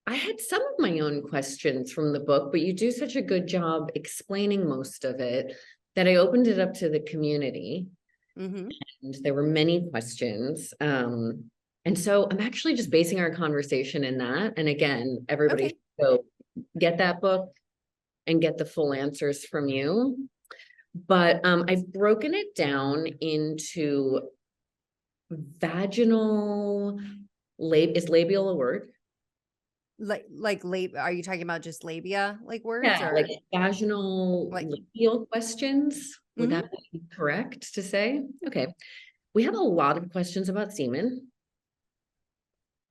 I had some of my own questions from the book, but you do such a good job explaining most of it that I opened it up to the community, Mm-hmm. and there were many questions. And so I'm actually just basing our conversation in that. And again, everybody Okay. should go get that book and get the full answers from you. But I've broken it down into vaginal is labial a word? Are you talking about just labia like words Yeah, like or vaginal like, labial questions. Would mhm. that be correct to say? Okay. We have a lot of questions about semen.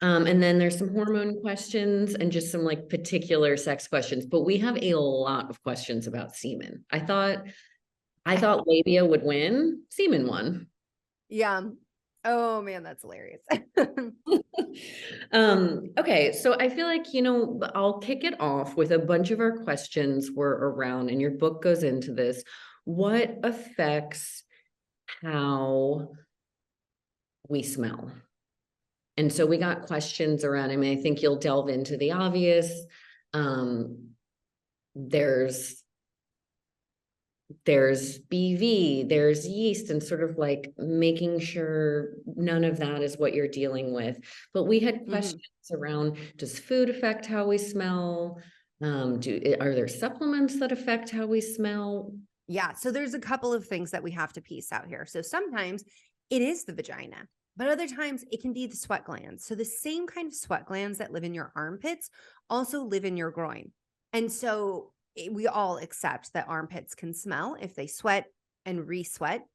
And then there's some hormone questions and just some like particular sex questions, but we have a lot of questions about semen. I thought labia would win, semen won. Yeah. Oh man, that's hilarious. Okay, so I feel like, I'll kick it off with a bunch of our questions were around, and your book goes into this. What affects how we smell? And so we got questions around, I mean, I think you'll delve into the obvious. Um, there's there's BV, there's yeast, and sort of like making sure none of that is what you're dealing with. But we had Mhm. questions around, does food affect how we smell? Are there supplements that affect how we smell? Yeah. So there's a couple of things that we have to piece out here. So sometimes it is the vagina, but other times it can be the sweat glands. So the same kind of sweat glands that live in your armpits also live in your groin. And so we all accept that armpits can smell if they sweat and re-sweat.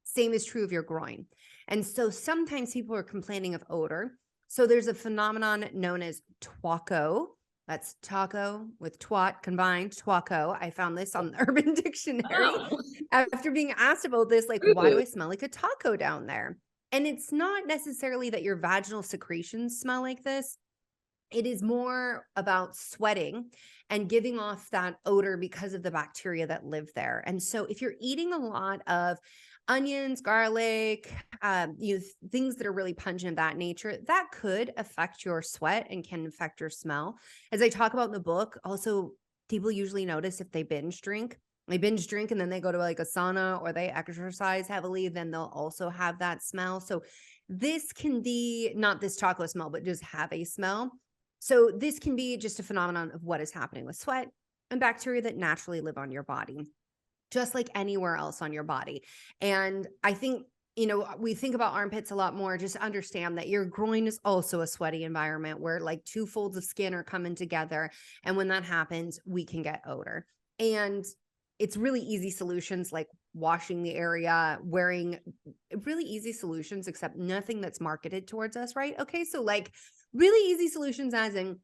Same is true of your groin. And so sometimes people are complaining of odor. So there's a phenomenon known as twaco. That's taco with twat combined, twaco. I found this on the Urban Dictionary Oh, after being asked about this, like, why do ooh. I smell like a taco down there? And it's not necessarily that your vaginal secretions smell like this. It is more about sweating and giving off that odor because of the bacteria that live there. And so if you're eating a lot of onions, garlic, things that are really pungent of that nature, that could affect your sweat and can affect your smell. As I talk about in the book, also people usually notice if they binge drink. They binge drink and then they go to like a sauna or they exercise heavily, then they'll also have that smell. So this can be not this chocolate smell, but just have a smell. So this can be just a phenomenon of what is happening with sweat and bacteria that naturally live on your body, just like anywhere else on your body. And I think, we think about armpits a lot more. Just understand that your groin is also a sweaty environment where like two folds of skin are coming together. And when that happens, we can get odor. And it's really easy solutions like washing the area, wearing really easy solutions, except nothing that's marketed towards us, right? Okay. So, like, really easy solutions, as in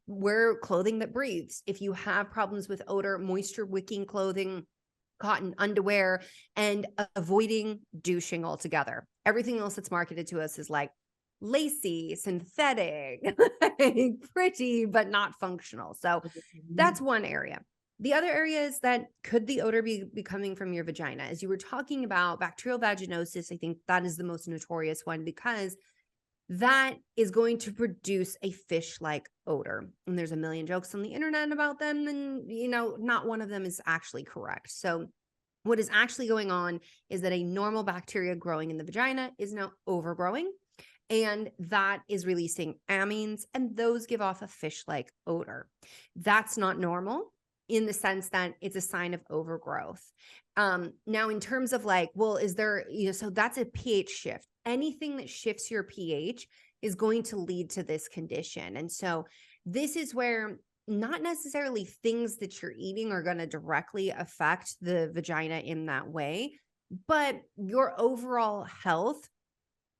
wear clothing that breathes. If you have problems with odor, moisture wicking clothing, cotton underwear, and avoiding douching altogether. Everything else that's marketed to us is like lacy, synthetic, like pretty, but not functional. So that's one area. The other area is that could the odor be coming from your vagina? As you were talking about bacterial vaginosis, I think that is the most notorious one because that is going to produce a fish-like odor. And there's a million jokes on the internet about them, and not one of them is actually correct. So what is actually going on is that a normal bacteria growing in the vagina is now overgrowing, and that is releasing amines, and those give off a fish-like odor. That's not normal in the sense that it's a sign of overgrowth. Now, in terms of like, well, is there, so that's a pH shift. Anything that shifts your pH is going to lead to this condition. And so this is where not necessarily things that you're eating are going to directly affect the vagina in that way, but your overall health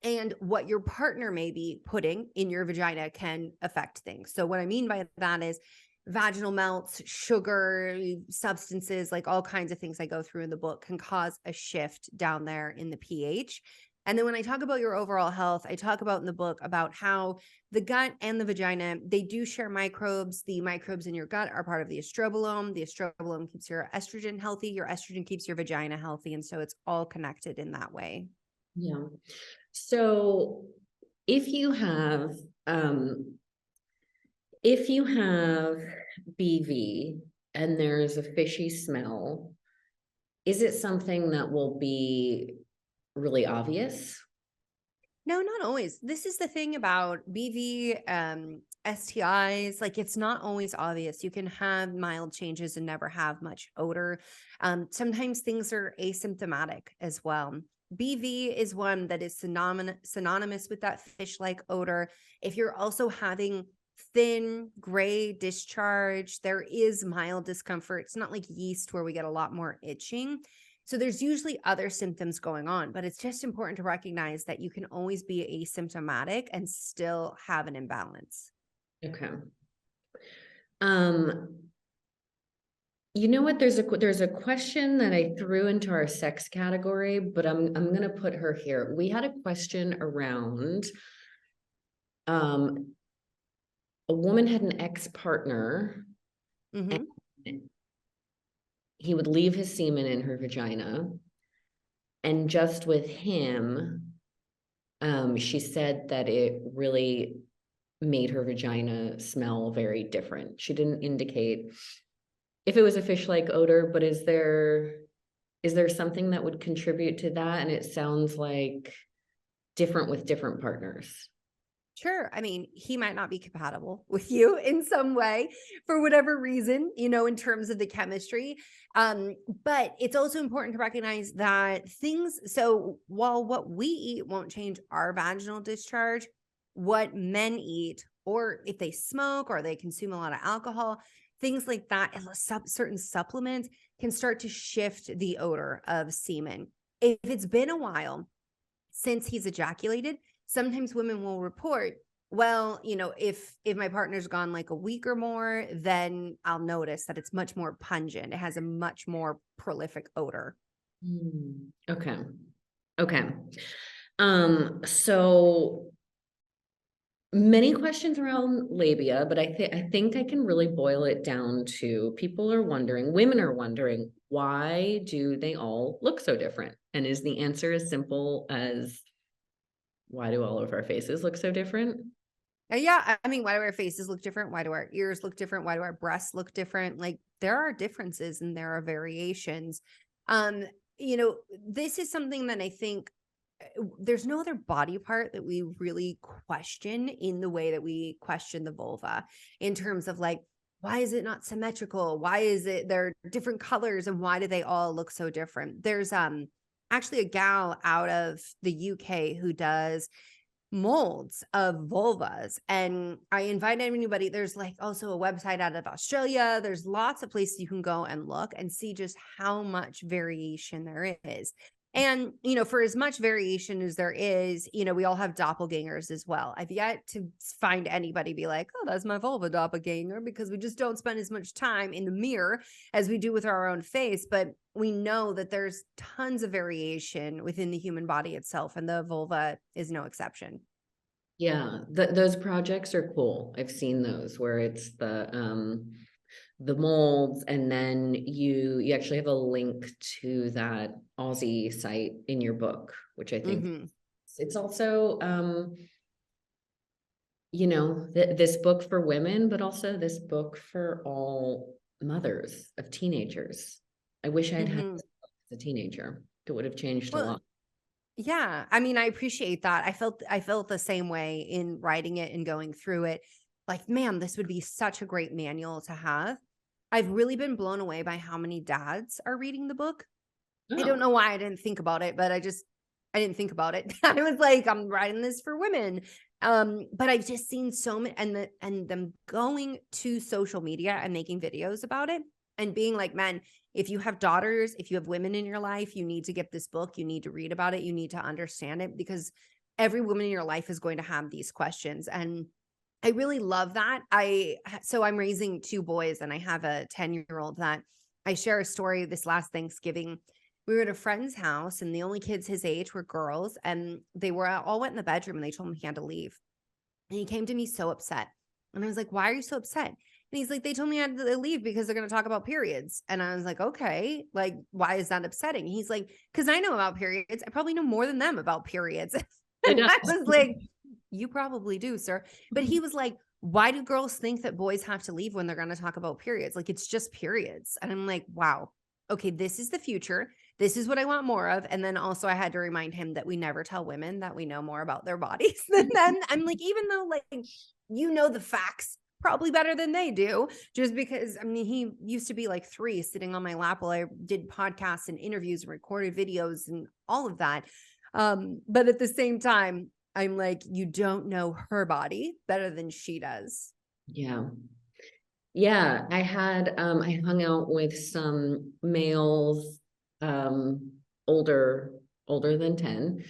and what your partner may be putting in your vagina can affect things. So what I mean by that is vaginal melts, sugar, substances, like all kinds of things I go through in the book can cause a shift down there in the pH. And then when I talk about your overall health, I talk about in the book about how the gut and the vagina, they do share microbes. The microbes in your gut are part of the estrobolome. The estrobolome keeps your estrogen healthy. Your estrogen keeps your vagina healthy. And so it's all connected in that way. Yeah. So if you have, if you have BV and there's a fishy smell, is it something that will be really obvious? No, not always. This is the thing about BV, STIs. Like, it's not always obvious. You can have mild changes and never have much odor. Sometimes things are asymptomatic as well. BV is one that is synonymous with that fish-like odor. If you're also having thin gray discharge, there is mild discomfort. It's not like yeast where we get a lot more itching. So there's usually other symptoms going on, but it's just important to recognize that you can always be asymptomatic and still have an imbalance. Okay. You know what? There's a question that I threw into our sex category, but I'm gonna put her here. We had a question around a woman had an ex-partner and he would leave his semen in her vagina. And just with him, she said that it really made her vagina smell very different. She didn't indicate if it was a fish-like odor, but is there something that would contribute to that? And it sounds like different with different partners. Sure. I mean, he might not be compatible with you in some way for whatever reason, in terms of the chemistry. But it's also important to recognize that so while what we eat won't change our vaginal discharge, what men eat, or if they smoke or they consume a lot of alcohol, things like that, and certain supplements can start to shift the odor of semen. If it's been a while since he's ejaculated, sometimes women will report, well, if my partner's gone like a week or more, then I'll notice that it's much more pungent. It has a much more prolific odor. Okay. Okay. So many questions around labia, but I think I can really boil it down to women are wondering, why do they all look so different? And is the answer as simple as, why do all of our faces look so different? Yeah, I mean, why do our faces look different? Why do our ears look different? Why do our breasts look different? Like, there are differences and there are variations. This is something that I think there's no other body part that we really question in the way that we question the vulva, in terms of like, why is it not symmetrical? Why is it there are different colors, and why do they all look so different? There's actually a gal out of the UK who does molds of vulvas, and I invite anybody. There's like also a website out of Australia. There's lots of places you can go and look and see just how much variation there is. And, for as much variation as there is, we all have doppelgangers as well. I've yet to find anybody be like, oh, that's my vulva doppelganger, because we just don't spend as much time in the mirror as we do with our own face. But we know that there's tons of variation within the human body itself, and the vulva is no exception. Yeah, those projects are cool. I've seen those where it's the molds, and then you actually have a link to that Aussie site in your book, which I think it's also this book for women, but also this book for all mothers of teenagers. I wish I'd had this book as a teenager. It would have changed a lot. Yeah, I mean, I appreciate that. I felt the same way in writing it and going through it. Like, man, this would be such a great manual to have. I've really been blown away by how many dads are reading the book. I don't know why I didn't think about it, but I didn't think about it. I was like, I'm writing this for women. But I've just seen so many, and them going to social media and making videos about it and being like, man, if you have daughters, if you have women in your life, you need to get this book. You need to read about it. You need to understand it, because every woman in your life is going to have these questions. And I really love that. So I'm raising 2 boys, and I have a 10-year-old that I share a story. This last Thanksgiving, we were at a friend's house, and the only kids his age were girls, and they were all went in the bedroom, and they told him he had to leave. And he came to me so upset. And I was like, why are you so upset? And he's like, they told me I had to leave because they're going to talk about periods. And I was like, okay, like, why is that upsetting? He's like, because I know about periods. I probably know more than them about periods. And I was like, you probably do, sir. But he was like, why do girls think that boys have to leave when they're going to talk about periods? Like, it's just periods. And I'm like, wow, okay, this is the future. This is what I want more of. And then also I had to remind him that we never tell women that we know more about their bodies than them. I'm like, even though like, you know, the facts probably better than they do, just because, I mean, he used to be like 3 sitting on my lap while I did podcasts and interviews and recorded videos and all of that. But at the same time, I'm like, you don't know her body better than she does. Yeah. Yeah. I hung out with some males, older than 10.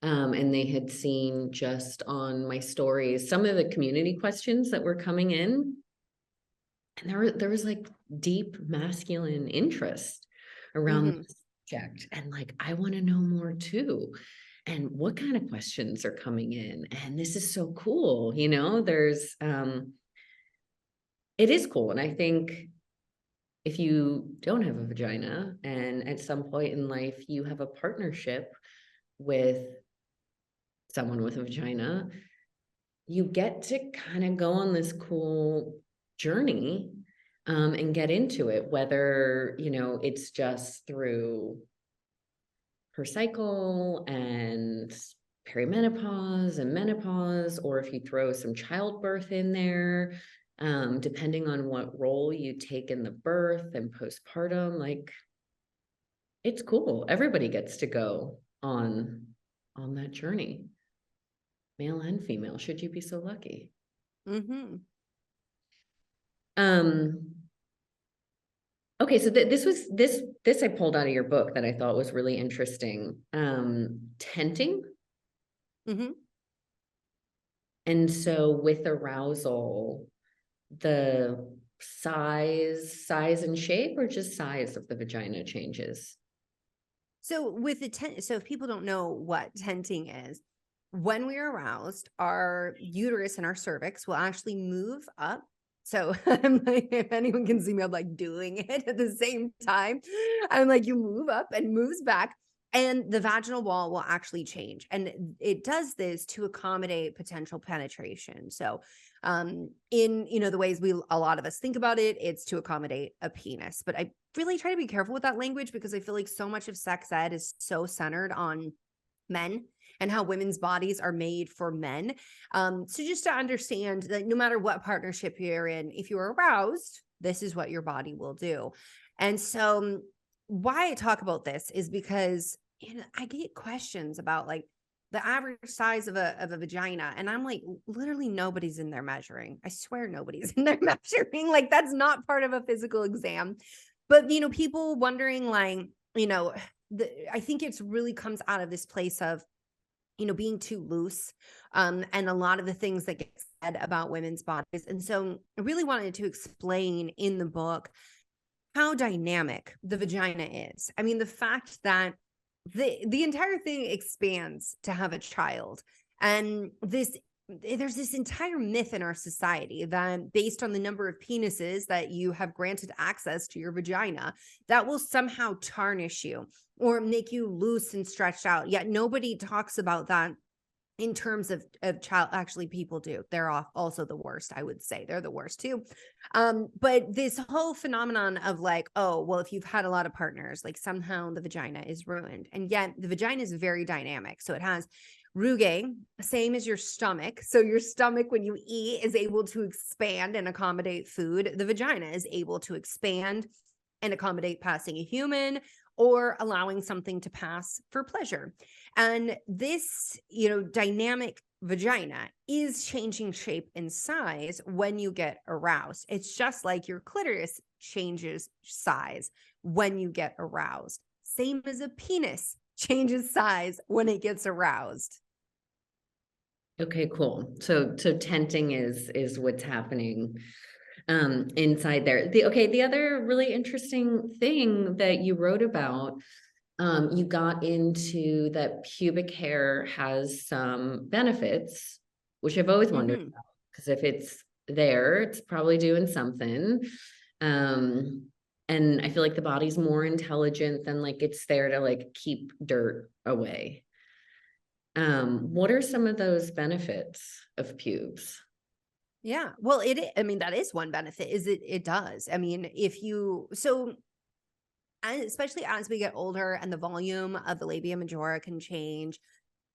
And they had seen just on my stories, some of the community questions that were coming in. And there was like deep masculine interest around Mhm. the subject. And like, I want to know more too. And what kind of questions are coming in? And this is so cool. It is cool. And I think if you don't have a vagina and at some point in life you have a partnership with someone with a vagina, you get to kind of go on this cool journey, and get into it, whether, it's just through her cycle and perimenopause and menopause, or if you throw some childbirth in there, depending on what role you take in the birth and postpartum, like it's cool. Everybody gets to go on that journey, male and female, should you be so lucky. Mhm. Um, okay, so this I pulled out of your book that I thought was really interesting. Tenting. Mhm. And so with arousal, the size and shape, or just size of the vagina changes? So with the tent, so if people don't know what tenting is, when we're aroused, our uterus and our cervix will actually move up. So I'm like, if anyone can see me, I'm like doing it at the same time. I'm like, you move up and moves back, and the vaginal wall will actually change. And it does this to accommodate potential penetration. So in the ways a lot of us think about it, it's to accommodate a penis. But I really try to be careful with that language because I feel like so much of sex ed is so centered on men and how women's bodies are made for men. So just to understand that no matter what partnership you're in, if you're aroused, this is what your body will do. And so why I talk about this is because I get questions about like the average size of a vagina. And I'm like, literally nobody's in there measuring. I swear nobody's in there measuring. Like that's not part of a physical exam. But people wondering like, I think it's really comes out of this place of being too loose, and a lot of the things that get said about women's bodies. And so I really wanted to explain in the book how dynamic the vagina is. I mean, the fact that the entire thing expands to have a child, and there's this entire myth in our society that based on the number of penises that you have granted access to your vagina, that will somehow tarnish you or make you loose and stretched out. Yet nobody talks about that in terms of child. Actually, people do. They're also the worst. I would say they're the worst too. But this whole phenomenon of like, oh, well, if you've had a lot of partners, like somehow the vagina is ruined. And yet the vagina is very dynamic. So it has rugae, same as your stomach. So your stomach, when you eat, is able to expand and accommodate food. The vagina is able to expand and accommodate passing a human or allowing something to pass for pleasure. And this, dynamic vagina is changing shape and size when you get aroused. It's just like your clitoris changes size when you get aroused. Same as a penis changes size when it gets aroused. Okay, cool. So tenting is what's happening inside there. The other really interesting thing that you wrote about, you got into that pubic hair has some benefits, which I've always wondered Mhm. about, because if it's there, it's probably doing something. Um, and I feel like the body's more intelligent than like it's there to like keep dirt away. What are some of those benefits of pubes? Yeah. Well, I mean, that is one benefit is it does. I mean, especially as we get older and the volume of the labia majora can change,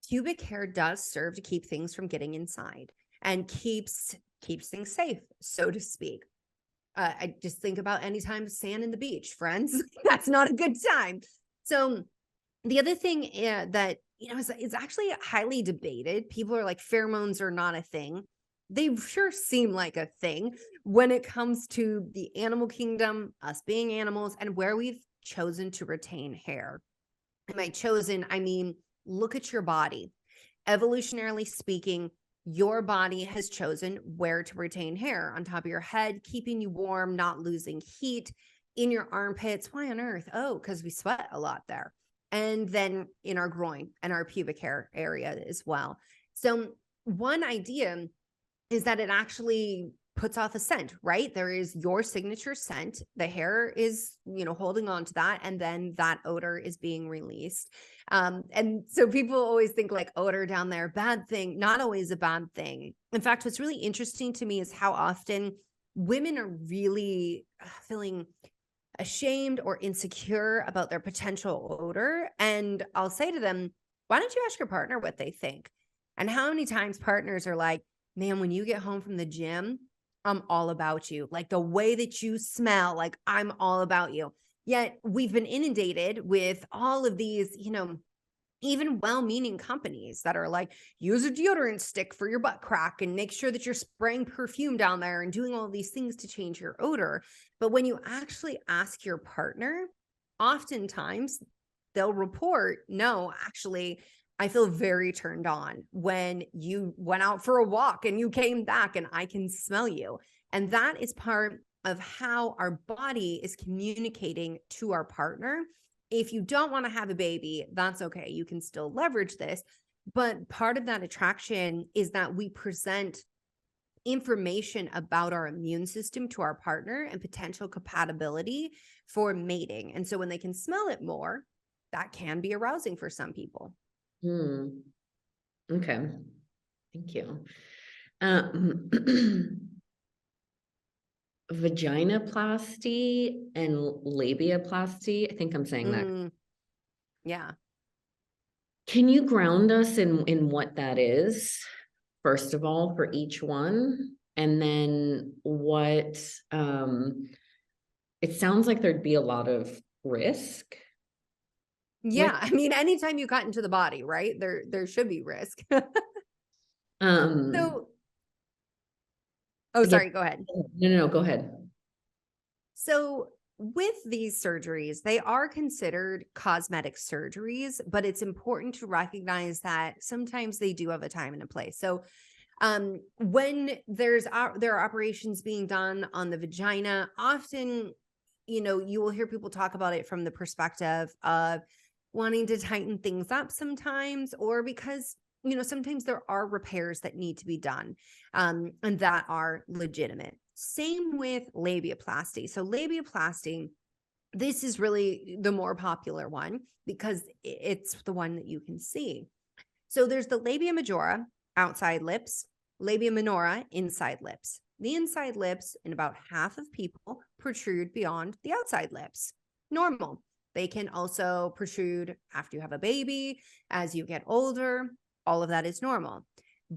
pubic hair does serve to keep things from getting inside and keeps things safe, so to speak. I just think about anytime sand in the beach, friends. That's not a good time. So the other thing that is actually highly debated. People are like, pheromones are not a thing. They sure seem like a thing when it comes to the animal kingdom, us being animals, and where we've chosen to retain hair. And by chosen, I mean, look at your body. Evolutionarily speaking, your body has chosen where to retain hair: on top of your head, keeping you warm, not losing heat, in your armpits. Why on earth? Oh, because we sweat a lot there. And then in our groin and our pubic hair area as well. So one idea is that it actually puts off a scent, right? There is your signature scent. The hair is, holding on to that. And then that odor is being released. And so people always think like odor down there, bad thing, not always a bad thing. In fact, what's really interesting to me is how often women are really feeling ashamed or insecure about their potential odor. And I'll say to them, why don't you ask your partner what they think? And how many times partners are like, man, when you get home from the gym, I'm all about you. Like the way that you smell, like I'm all about you. Yet we've been inundated with all of these, even well-meaning companies that are like, use a deodorant stick for your butt crack and make sure that you're spraying perfume down there and doing all these things to change your odor. But when you actually ask your partner, oftentimes they'll report, no, actually, I feel very turned on when you went out for a walk and you came back and I can smell you. And that is part of how our body is communicating to our partner. If you don't want to have a baby, that's okay. You can still leverage this. But part of that attraction is that we present information about our immune system to our partner and potential compatibility for mating. And so when they can smell it more, that can be arousing for some people. Okay. Thank you. Vaginoplasty and labiaplasty. I think I'm saying that. Yeah. Can you ground us in what that is, first of all, for each one? And then what, it sounds like there'd be a lot of risk. Yeah. I mean, anytime you cut into the body, right? There should be risk. So, sorry, go ahead. No, go ahead. So with these surgeries, they are considered cosmetic surgeries, but it's important to recognize that sometimes they do have a time and a place. So when there are operations being done on the vagina, often, you will hear people talk about it from the perspective of wanting to tighten things up sometimes, or because, sometimes there are repairs that need to be done and that are legitimate. Same with labiaplasty. So labiaplasty, this is really the more popular one because it's the one that you can see. So there's the labia majora, outside lips, labia minora, inside lips. The inside lips in about half of people protrude beyond the outside lips. Normal. They can also protrude after you have a baby, as you get older. All of that is normal.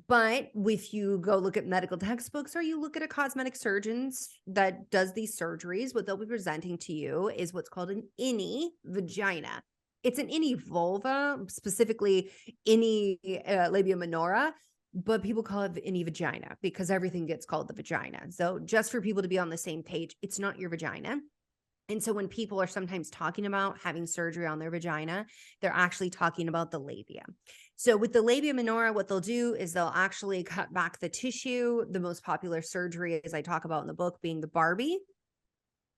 But if you go look at medical textbooks or you look at a cosmetic surgeon that does these surgeries, what they'll be presenting to you is what's called an innie vagina. It's an innie vulva, specifically innie labia minora, but people call it innie vagina because everything gets called the vagina. So just for people to be on the same page, it's not your vagina. And so when people are sometimes talking about having surgery on their vagina, they're actually talking about the labia. So with the labia minora, what they'll do is they'll actually cut back the tissue. The most popular surgery, as I talk about in the book, being the Barbie.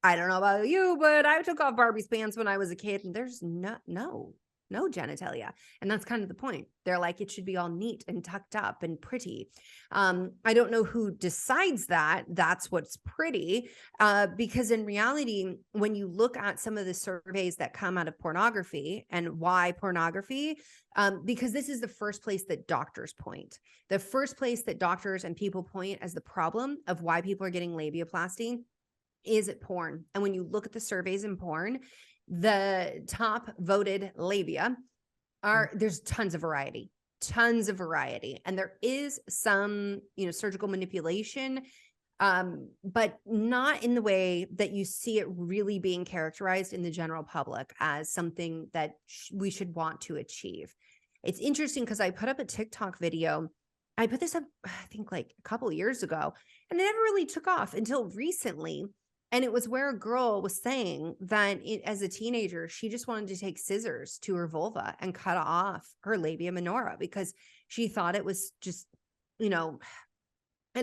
I don't know about you, but I took off Barbie's pants when I was a kid, and there's no, no genitalia. And that's kind of the point. They're like, it should be all neat and tucked up and pretty. I don't know who decides that that's what's pretty, because in reality, when you look at some of the surveys that come out of pornography, and why pornography, because this is the first place that doctors point. The first place that doctors and people point as the problem of why people are getting labiaplasty is at porn. And when you look at the surveys in porn, the top voted labia there's tons of variety. And there is some, surgical manipulation, but not in the way that you see it really being characterized in the general public as something that we should want to achieve. It's interesting because I put up a TikTok video. I put this up, I think like a couple of years ago, and it never really took off until recently. And it was where a girl was saying that as a teenager, she just wanted to take scissors to her vulva and cut off her labia minora because she thought it was just, I don't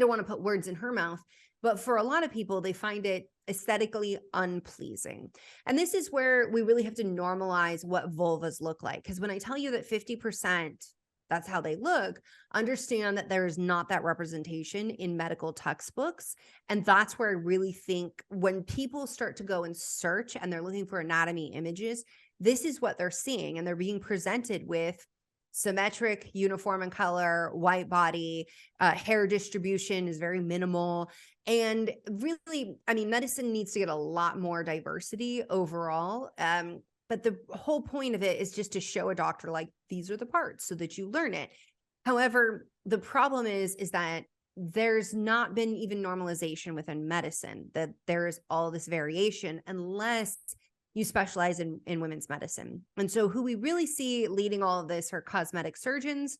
want to put words in her mouth, but for a lot of people, they find it aesthetically unpleasing. And this is where we really have to normalize what vulvas look like. Because when I tell you that 50%, that's how they look, understand that there is not that representation in medical textbooks. And that's where I really think when people start to go and search and they're looking for anatomy images, this is what they're seeing. And they're being presented with symmetric, uniform in color, white body, hair distribution is very minimal. And really, medicine needs to get a lot more diversity overall. But the whole point of it is just to show a doctor, like, these are the parts so that you learn it. However, the problem is that there's not been even normalization within medicine, that there's all this variation unless you specialize in women's medicine. And so who we really see leading all of this are cosmetic surgeons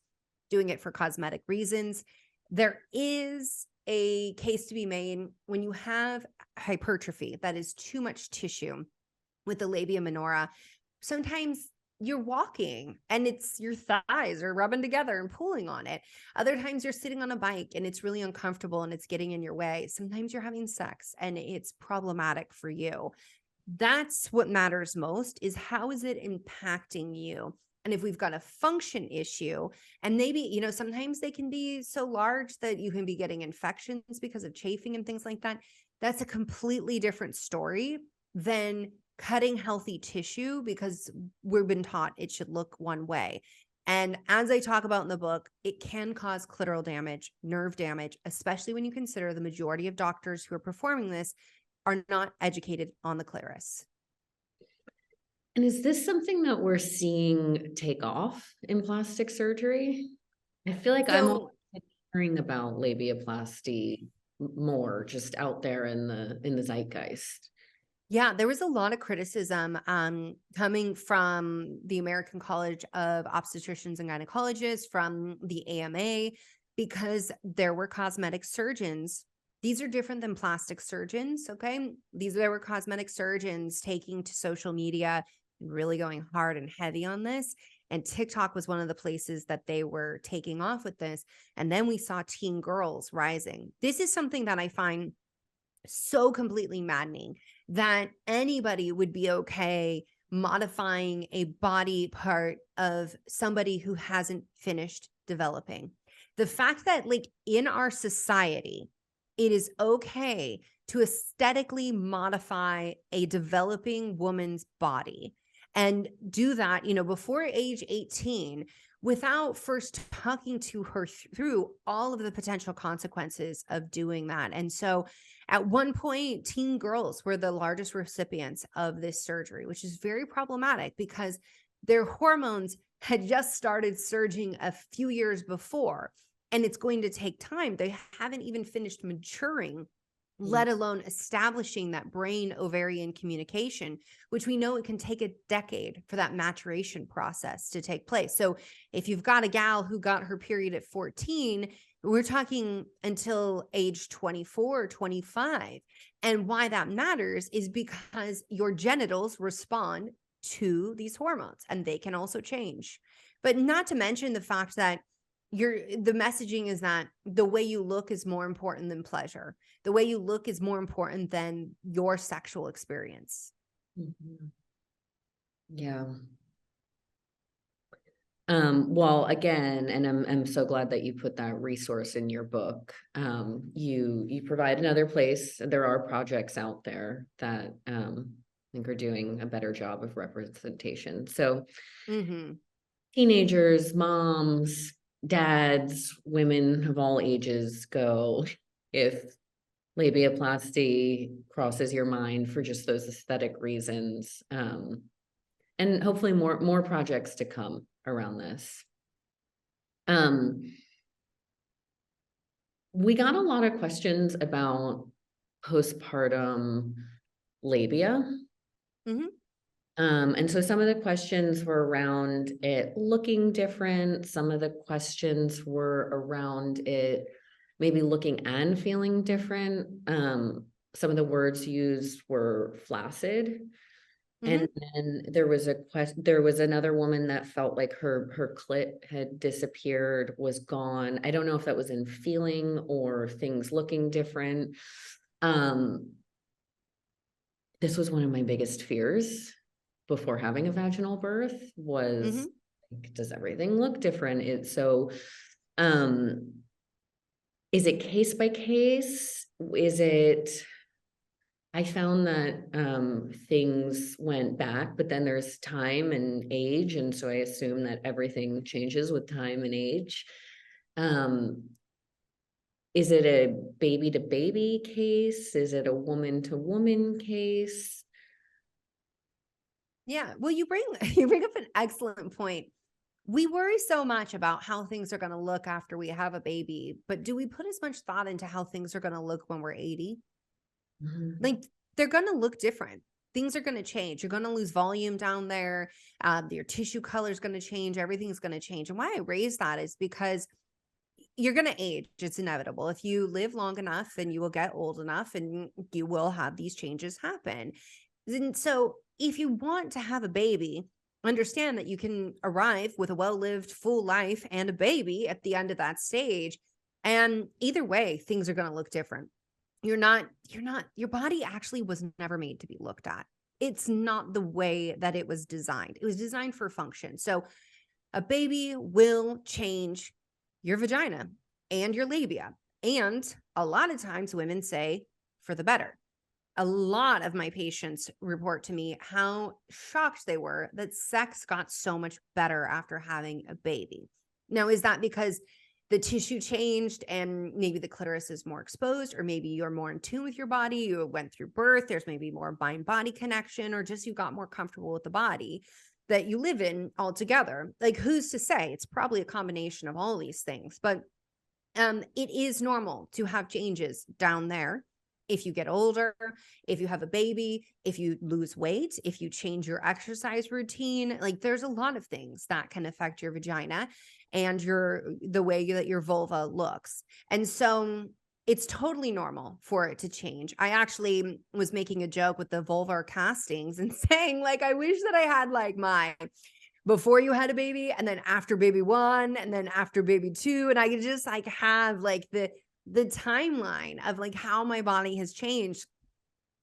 doing it for cosmetic reasons. There is a case to be made when you have hypertrophy, that is too much tissue with the labia minora. Sometimes you're walking and it's your thighs are rubbing together and pulling on it. Other times you're sitting on a bike and it's really uncomfortable and it's getting in your way. Sometimes you're having sex and it's problematic for you. That's what matters most, is how is it impacting you? And if we've got a function issue, and maybe, sometimes they can be so large that you can be getting infections because of chafing and things like that. That's a completely different story than cutting healthy tissue because we've been taught it should look one way. And as I talk about in the book, it can cause clitoral damage, nerve damage, especially when you consider the majority of doctors who are performing this are not educated on the clitoris. And is this something that we're seeing take off in plastic surgery? I feel like I'm hearing about labiaplasty more just out there in the zeitgeist. Yeah, there was a lot of criticism coming from the American College of Obstetricians and Gynecologists, from the AMA, because there were cosmetic surgeons. These are different than plastic surgeons, okay? There were cosmetic surgeons taking to social media and really going hard and heavy on this. And TikTok was one of the places that they were taking off with this. And then we saw teen girls rising. This is something that I find so completely maddening, that anybody would be okay modifying a body part of somebody who hasn't finished developing. The fact that, like, in our society, it is okay to aesthetically modify a developing woman's body and do that, before age 18, without first talking to her through all of the potential consequences of doing that. And so at one point, teen girls were the largest recipients of this surgery, which is very problematic because their hormones had just started surging a few years before, and it's going to take time. They haven't even finished maturing, let alone establishing that brain ovarian communication, which we know it can take a decade for that maturation process to take place. So if you've got a gal who got her period at 14, we're talking until age 24, 25. And why that matters is because your genitals respond to these hormones and they can also change. But not to mention the fact that the messaging is that the way you look is more important than pleasure. The way you look is more important than your sexual experience. Mm-hmm. Yeah. Well, again, and I'm so glad that you put that resource in your book. You provide another place. There are projects out there that I think are doing a better job of representation. So Mm-hmm. teenagers, moms, dads, women of all ages go if labiaplasty crosses your mind for just those aesthetic reasons. And hopefully more projects to come around this. We got a lot of questions about postpartum labia. Mm-hmm. And so some of the questions were around it looking different. Some of the questions were around it maybe looking and feeling different. Some of the words used were flaccid. Mm-hmm. And then there was there was another woman that felt like her clit had disappeared, was gone. I don't know if that was in feeling or things looking different. This was one of my biggest fears before having a vaginal birth Mm-hmm. was, like, does everything look different? Um, is it case by case? Is it I found that things went back, but then there's time and age, and so I assume that everything changes with time and age. Um, is it a baby to baby case? Is it a woman to woman case? Yeah. Well, you bring up an excellent point. We worry so much about how things are going to look after we have a baby, but do we put as much thought into how things are going to look when we're 80? Mhm. Like, they're going to look different. Things are going to change. You're going to lose volume down there. Your tissue color is going to change. Everything's going to change. And why I raise that is because you're going to age. It's inevitable. If you live long enough, then you will get old enough and you will have these changes happen. And so if you want to have a baby, understand that you can arrive with a well-lived full life and a baby at the end of that stage. And either way, things are going to look different. Your body actually was never made to be looked at. It's not the way that it was designed. It was designed for function. So a baby will change your vagina and your labia. And a lot of times women say for the better. A lot of my patients report to me how shocked they were that sex got so much better after having a baby. Now, is that because the tissue changed and maybe the clitoris is more exposed, or maybe you're more in tune with your body? You went through birth, there's maybe more mind body connection, or just you got more comfortable with the body that you live in altogether. Like, who's to say? It's probably a combination of all these things, but it is normal to have changes down there. If you get older, if you have a baby, if you lose weight, if you change your exercise routine, like there's a lot of things that can affect your vagina and the way that your vulva looks. And so it's totally normal for it to change. I actually was making a joke with the vulvar castings and saying, like, I wish that I had like my before you had a baby, and then after baby one, and then after baby two. And I could just like have like the timeline of like how my body has changed,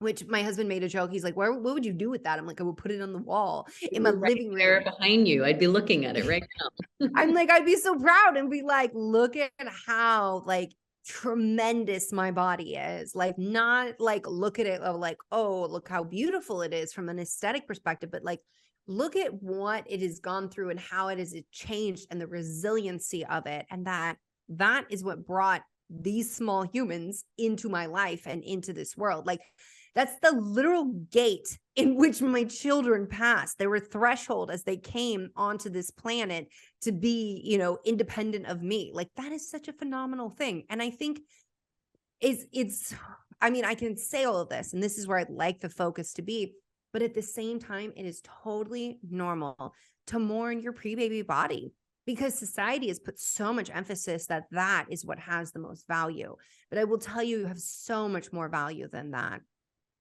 which my husband made a joke. He's like, what would you do with that? I'm like, I would put it on the wall in my Right living there room. behind you. I'd be looking at it right now. I'm like, I'd be so proud and be like, look at how like tremendous my body is. Like, not like look at it like, oh, look how beautiful it is from an aesthetic perspective, but like, look at what it has gone through and how it has changed and the resiliency of it. And that is what brought these small humans into my life and into this world. Like, that's the literal gate in which my children passed. They were threshold as they came onto this planet to be, independent of me. Like, that is such a phenomenal thing. And I think I can say all of this, and this is where I'd like the focus to be, but at the same time, it is totally normal to mourn your pre-baby body, because society has put so much emphasis that that is what has the most value. But I will tell you, you have so much more value than that.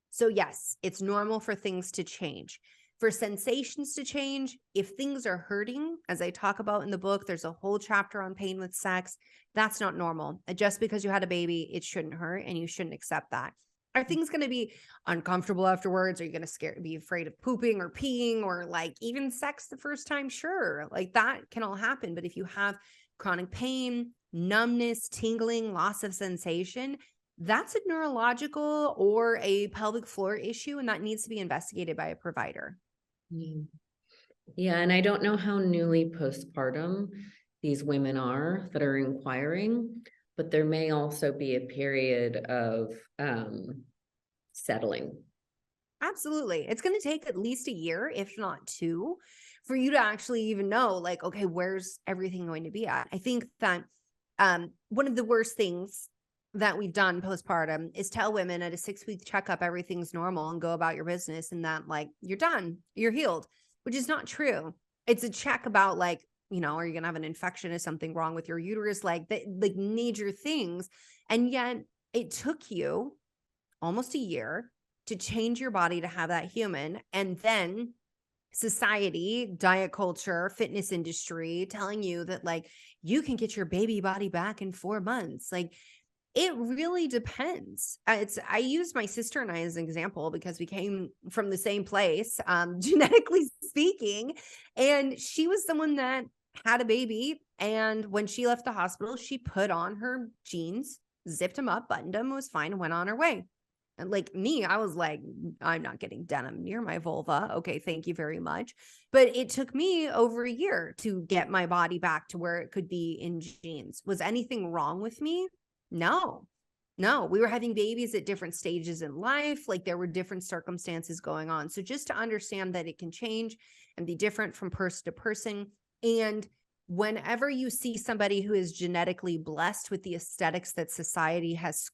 So yes, it's normal for things to change, for sensations to change. If things are hurting, as I talk about in the book, there's a whole chapter on pain with sex. That's not normal. Just because you had a baby, it shouldn't hurt, and you shouldn't accept that. Are things going to be uncomfortable afterwards? Are you going to be afraid of pooping or peeing or like even sex the first time? Sure. Like that can all happen. But if you have chronic pain, numbness, tingling, loss of sensation, that's a neurological or a pelvic floor issue, and that needs to be investigated by a provider. Yeah. Yeah, and I don't know how newly postpartum these women are that are inquiring, but there may also be a period of settling. Absolutely. It's going to take at least a year, if not two, for you to actually even know, like, okay, where's everything going to be at? I think that one of the worst things that we've done postpartum is tell women at a 6-week checkup, everything's normal and go about your business, and that like, you're done, you're healed, which is not true. It's a check about like, you know, are you going to have an infection? Is something wrong with your uterus? Like major things. And yet it took you almost a year to change your body to have that human. And then society, diet culture, fitness industry telling you that like you can get your baby body back in 4 months. Like it really depends. I use my sister and I as an example because we came from the same place, genetically speaking. And she was someone that had a baby. And when she left the hospital, she put on her jeans, zipped them up, buttoned them, was fine, and went on her way. And like me, I was like, I'm not getting denim near my vulva. Okay, thank you very much. But it took me over a year to get my body back to where it could be in jeans. Was anything wrong with me? No, we were having babies at different stages in life. Like there were different circumstances going on. So just to understand that it can change and be different from person to person. And whenever you see somebody who is genetically blessed with the aesthetics that society has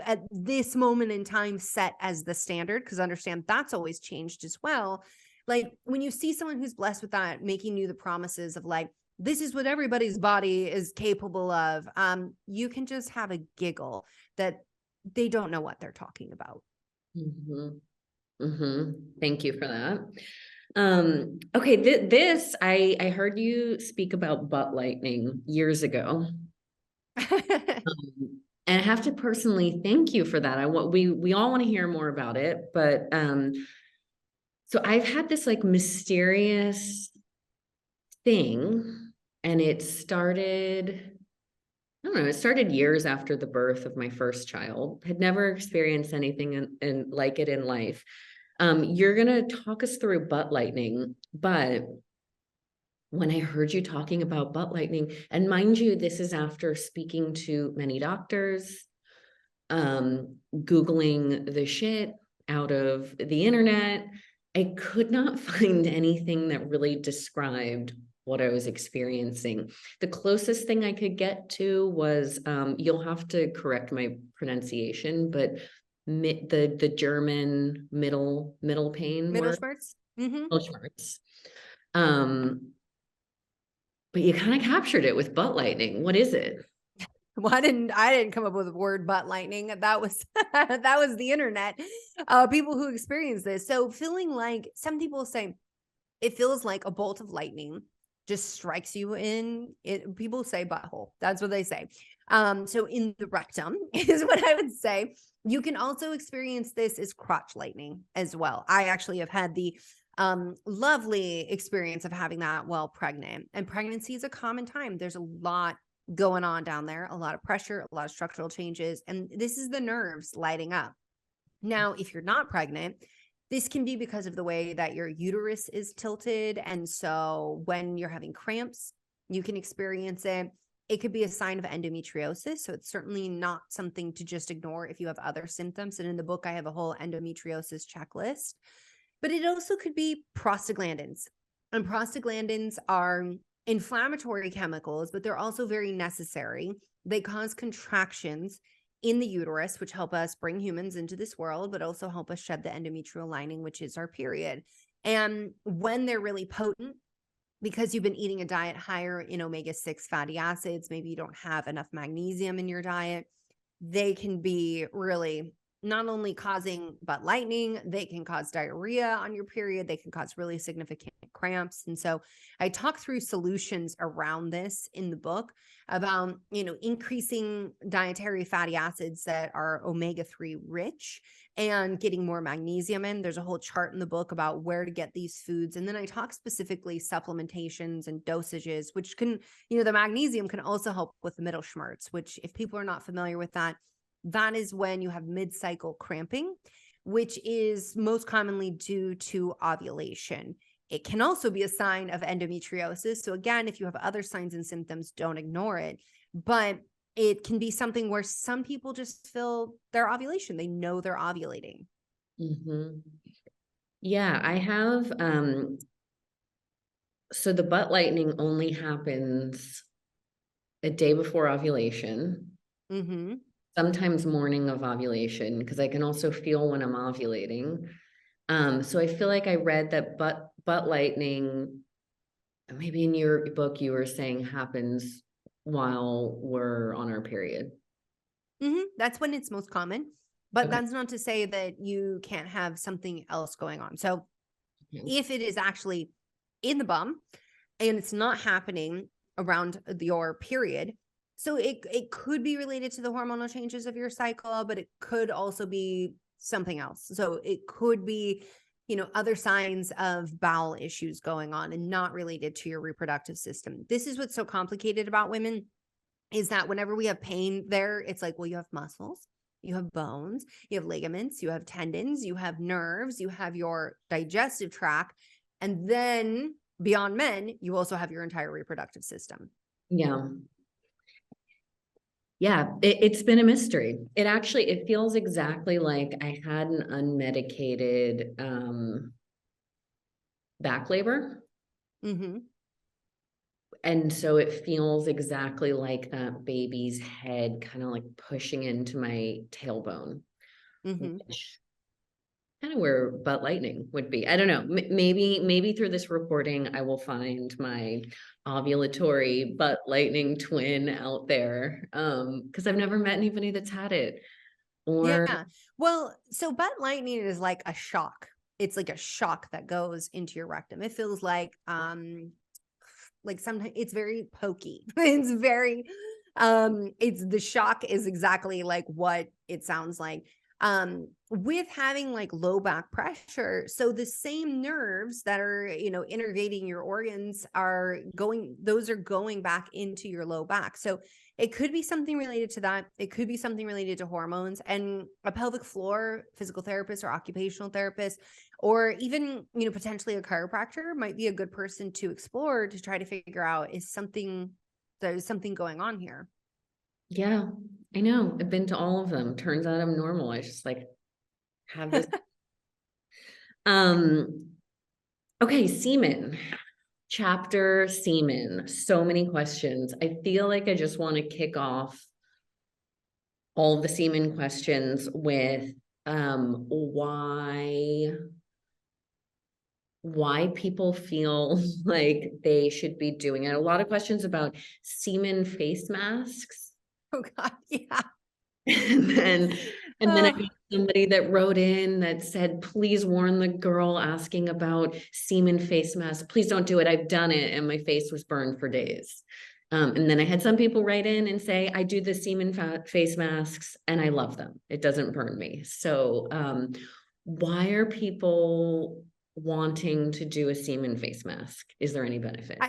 at this moment in time set as the standard, because understand that's always changed as well. Like when you see someone who's blessed with that, making you the promises of like, this is what everybody's body is capable of, you can just have a giggle that they don't know what they're talking about. Thank you for that. Okay, this I heard you speak about butt lightning years ago. And I have to personally thank you for that. We all want to hear more about it, but so I've had this like mysterious thing, and it started, I don't know, it started years after the birth of my first child. Had never experienced anything in like it in life. You're gonna talk us through butt lightning, but when I heard you talking about butt lightning, and mind you, this is after speaking to many doctors, Googling the shit out of the internet, I could not find anything that really described what I was experiencing. The closest thing I could get to was, you'll have to correct my pronunciation, but the German middle pain word. Mittelschmerz. Mittelschmerz. But you kind of captured it with butt lightning. What is it? Well, I didn't come up with the word butt lightning. That was that was the internet. People who experience this. So feeling like some people say it feels like a bolt of lightning just strikes you in it. People say butthole. That's what they say. So in the rectum is what I would say. You can also experience this as crotch lightning as well. I actually have had the lovely experience of having that while pregnant, and pregnancy is a common time. There's a lot going on down there, a lot of pressure, a lot of structural changes, and this is the nerves lighting up. Now, if you're not pregnant, this can be because of the way that your uterus is tilted. And so when you're having cramps, you can experience it. It could be a sign of endometriosis. So it's certainly not something to just ignore if you have other symptoms. And in the book, I have a whole endometriosis checklist. But it also could be prostaglandins. And prostaglandins are inflammatory chemicals, but they're also very necessary. They cause contractions in the uterus, which help us bring humans into this world, but also help us shed the endometrial lining, which is our period. And when they're really potent, because you've been eating a diet higher in omega-6 fatty acids, maybe you don't have enough magnesium in your diet, they can be really not only causing butt lightning, they can cause diarrhea on your period. They can cause really significant cramps. And so I talk through solutions around this in the book about, increasing dietary fatty acids that are omega-3 rich and getting more magnesium in. There's a whole chart in the book about where to get these foods. And then I talk specifically supplementations and dosages, which can, the magnesium can also help with the middle schmerz, which if people are not familiar with that, that is when you have mid-cycle cramping, which is most commonly due to ovulation. It can also be a sign of endometriosis. So again, if you have other signs and symptoms, don't ignore it. But it can be something where some people just feel their ovulation. They know they're ovulating. Mm-hmm. Yeah, I have, so the butt lightning only happens a day before ovulation. Mm-hmm. Sometimes morning of ovulation, because I can also feel when I'm ovulating. So I feel like I read that butt lightning, maybe in your book you were saying happens while we're on our period. Mm-hmm. That's when it's most common, but Okay. that's not to say that you can't have something else going on. So if it is actually in the bum and it's not happening around your period, so it could be related to the hormonal changes of your cycle, but it could also be something else. So it could be, other signs of bowel issues going on and not related to your reproductive system. This is what's so complicated about women, is that whenever we have pain there, it's like, well, you have muscles, you have bones, you have ligaments, you have tendons, you have nerves, you have your digestive tract. And then beyond men, you also have your entire reproductive system. Yeah. Yeah, it's been a mystery. It feels exactly like I had an unmedicated back labor. Mm-hmm. And so it feels exactly like that baby's head kind of like pushing into my tailbone, Mm-hmm. which kind of where butt lightning would be. I don't know. Maybe through this reporting, I will find my ovulatory butt lightning twin out there. Because I've never met anybody that's had it. Or Yeah. Well, so butt lightning is like a shock. It's like a shock that goes into your rectum. It feels like sometimes it's very pokey. It's very it's the shock is exactly like what it sounds like. With having like low back pressure, so the same nerves that are, innervating your organs those are going back into your low back. So it could be something related to that. It could be something related to hormones, and a pelvic floor physical therapist or occupational therapist, or even, potentially a chiropractor might be a good person to explore to try to figure out, there's something going on here. yeah, I know. I've been to all of them. Turns out I'm normal. I just like have this. Okay, semen. Chapter semen. So many questions. I feel like I just want to kick off all of the semen questions with why people feel like they should be doing it. A lot of questions about semen face masks. Oh God, yeah. And then I got somebody that wrote in that said, please warn the girl asking about semen face mask. Please don't do it. I've done it and my face was burned for days. And then I had some people write in and say, I do the semen face masks and I love them. It doesn't burn me. So why are people wanting to do a semen face mask? Is there any benefit?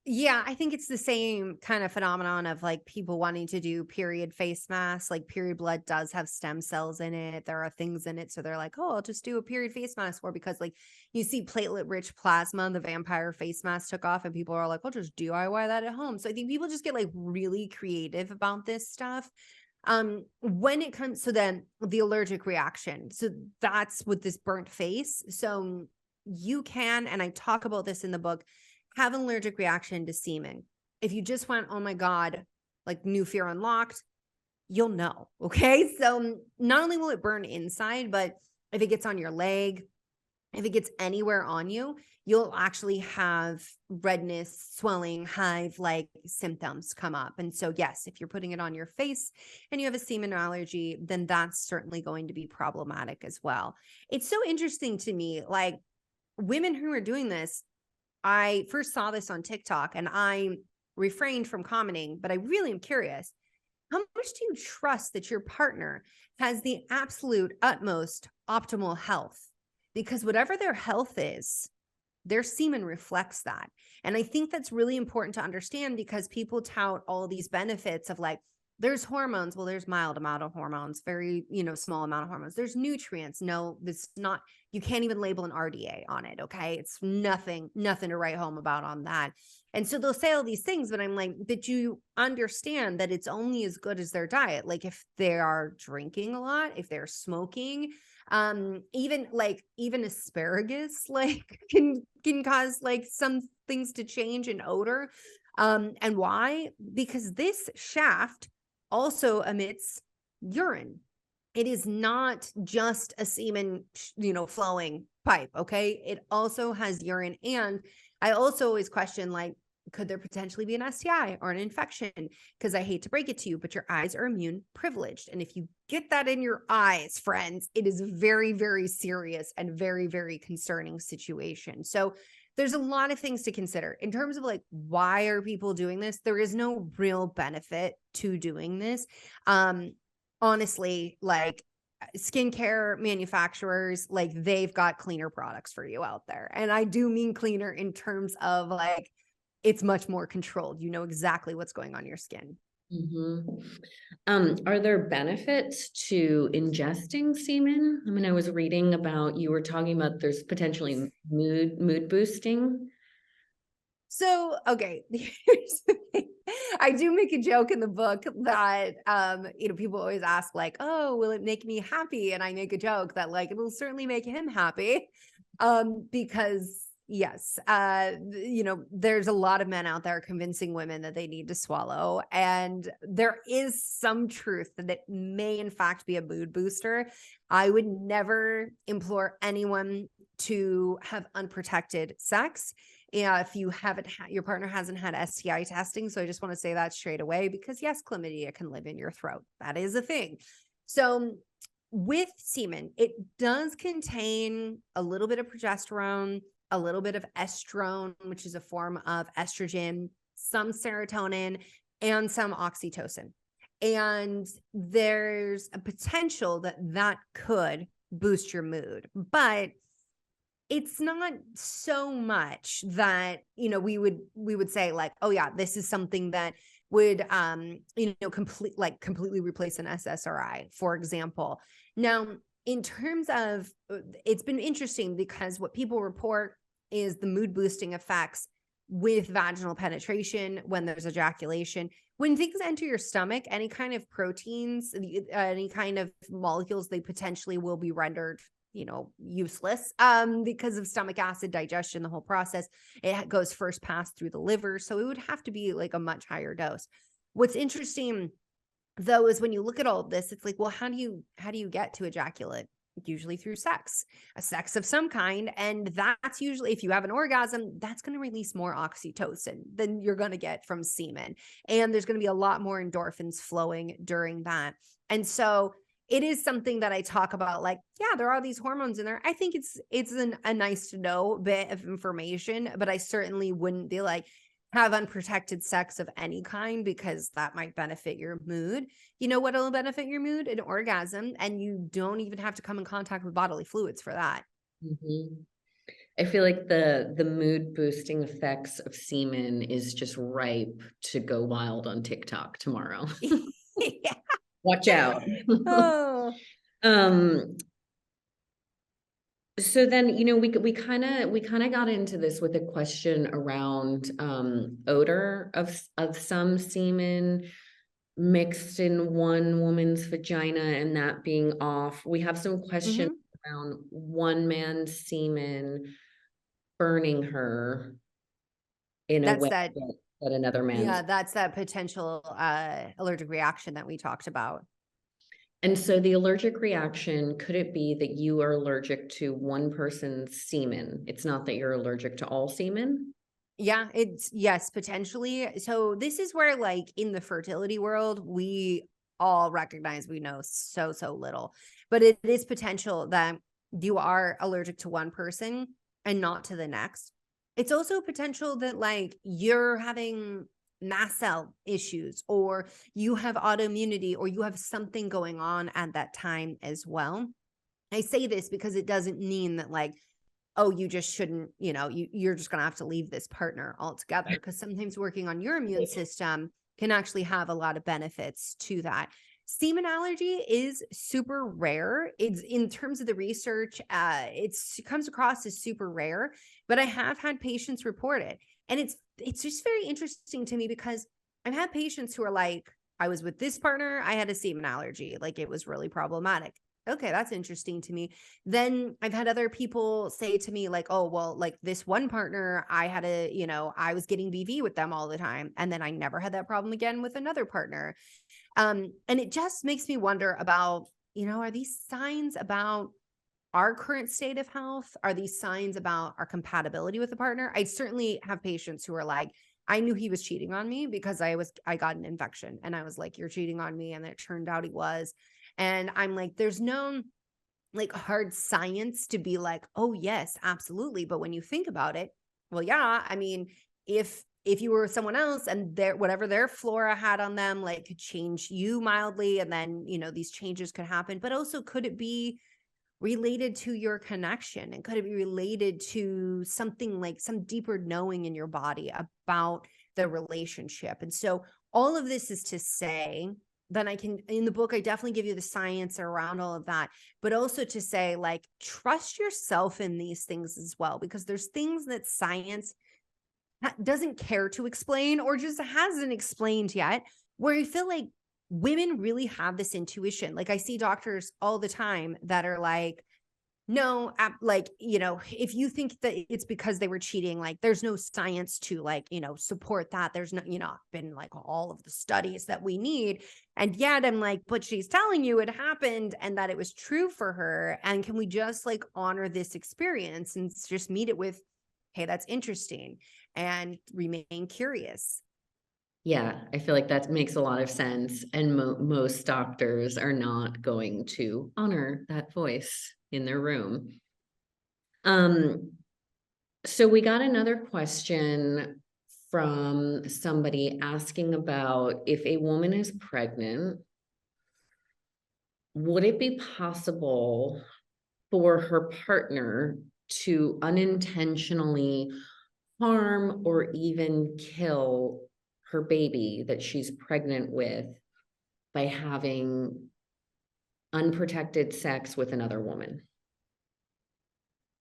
I think it's the same kind of phenomenon of like people wanting to do period face masks. Like period blood does have stem cells in it. There are things in it. So they're like, oh, I'll just do a period face mask. Or because like you see platelet rich plasma, the vampire face mask took off and people are like, I'll just DIY that at home. So I think people just get like really creative about this stuff. When it comes to then the allergic reaction. So that's with this burnt face. So you can, and I talk about this in the book, have an allergic reaction to semen. If you just went, oh my God, like new fear unlocked, you'll know. Okay. So not only will it burn inside, but if it gets on your leg, if it gets anywhere on you, you'll actually have redness, swelling, hive-like symptoms come up. And so, yes, if you're putting it on your face and you have a semen allergy, then that's certainly going to be problematic as well. It's so interesting to me, like women who are doing this, I first saw this on TikTok and I refrained from commenting, but I really am curious. How much do you trust that your partner has the absolute utmost optimal health? Because whatever their health is, their semen reflects that. And I think that's really important to understand because people tout all these benefits of like, there's hormones. Well, there's mild amount of hormones, very, small amount of hormones. There's nutrients. No, it's not, you can't even label an RDA on it. Okay. It's nothing to write home about on that. And so they'll say all these things, but I'm like, but you understand that it's only as good as their diet. Like if they are drinking a lot, if they're smoking, even asparagus, like can cause like some things to change in odor. And why? Because this shaft also emits urine. It is not just a semen, flowing pipe. Okay. It also has urine. And I also always question, like, could there potentially be an STI or an infection? Because I hate to break it to you, but your eyes are immune privileged. And if you get that in your eyes, friends, it is a very, very serious and very, very concerning situation. So there's a lot of things to consider in terms of like, why are people doing this? There is no real benefit to doing this. Honestly, like skincare manufacturers, like they've got cleaner products for you out there. And I do mean cleaner in terms of like, it's much more controlled. You know exactly what's going on your skin. Are there benefits to ingesting semen? I mean, I was reading about, you were talking about there's potentially mood boosting. So, okay, here's the thing. I do make a joke in the book that, people always ask like, oh, will it make me happy? And I make a joke that like, it will certainly make him happy. Because yes, there's a lot of men out there convincing women that they need to swallow. And there is some truth that it may in fact be a mood booster. I would never implore anyone to have unprotected sex. If you haven't your partner hasn't had STI testing. So I just want to say that straight away, because yes, chlamydia can live in your throat. That is a thing. So with semen, it does contain a little bit of progesterone, a little bit of estrone, which is a form of estrogen, some serotonin, and some oxytocin. And there's a potential that that could boost your mood, but it's not so much that, we would say like, oh yeah, this is something that would, completely replace an SSRI, for example. Now, in terms of, it's been interesting because what people report is the mood boosting effects with vaginal penetration when there's ejaculation. When things enter your stomach, any kind of proteins, any kind of molecules, they potentially will be rendered useless because of stomach acid digestion, the whole process. It goes first pass through the liver. So it would have to be like a much higher dose. What's interesting though, is when you look at all of this, it's like, well, how do you get to ejaculate? Usually through sex, a sex of some kind. And that's usually, if you have an orgasm, that's going to release more oxytocin than you're going to get from semen. And there's going to be a lot more endorphins flowing during that. And so it is something that I talk about, like, yeah, there are these hormones in there. I think it's a nice to know bit of information, but I certainly wouldn't be like, have unprotected sex of any kind, because that might benefit your mood. You know what will benefit your mood? An orgasm. And you don't even have to come in contact with bodily fluids for that. I feel like the mood boosting effects of semen is just ripe to go wild on TikTok tomorrow. Yeah. Watch out. Oh. So then, we kind of got into this with a question around odor of some semen mixed in one woman's vagina and that being off. We have some questions around one man's semen burning her in a way that another man's. Yeah, that's that potential allergic reaction that we talked about. And so the allergic reaction, could it be that you are allergic to one person's semen? It's not that you're allergic to all semen? Yeah, it's yes, potentially. So this is where like in the fertility world, we all recognize we know so little, but it is potential that you are allergic to one person and not to the next. It's also potential that like you're having mast cell issues or you have autoimmunity or you have something going on at that time as well. I say this because it doesn't mean that like, oh, you just shouldn't, you're just going to have to leave this partner altogether. Because sometimes working on your immune system can actually have a lot of benefits to that. Semen allergy is super rare. It's in terms of the research, it comes across as super rare, but I have had patients report it. And it's just very interesting to me because I've had patients who are like, I was with this partner, I had a semen allergy. Like it was really problematic. Okay, that's interesting to me. Then I've had other people say to me like, oh, well, like this one partner, I had I was getting BV with them all the time. And then I never had that problem again with another partner. And it just makes me wonder about, are these signs about our current state of health? Are these signs about our compatibility with the partner? I certainly have patients who are like, I knew he was cheating on me because I got an infection and I was like, you're cheating on me. And it turned out he was. And I'm like, there's no like hard science to be like, oh yes, absolutely. But when you think about it, well, yeah, I mean, if you were someone else and their whatever their flora had on them, like could change you mildly, and then these changes could happen. But also, could it be related to your connection? And could it be related to something like some deeper knowing in your body about the relationship? And so all of this is to say, then I can, in the book, I definitely give you the science around all of that, but also to say, like, trust yourself in these things as well, because there's things that science doesn't care to explain or just hasn't explained yet, where I feel like women really have this intuition. Like I see doctors all the time that are like, no, like, if you think that it's because they were cheating, like there's no science to like, support that. There's not, been like all of the studies that we need. And yet I'm like, but she's telling you it happened and that it was true for her. And can we just like honor this experience and just meet it with, hey, that's interesting, and remain curious? Yeah, I feel like that makes a lot of sense. And most doctors are not going to honor that voice in their room. Um, so we got another question from somebody asking about if a woman is pregnant, would it be possible for her partner to unintentionally harm or even kill her baby that she's pregnant with by having unprotected sex with another woman?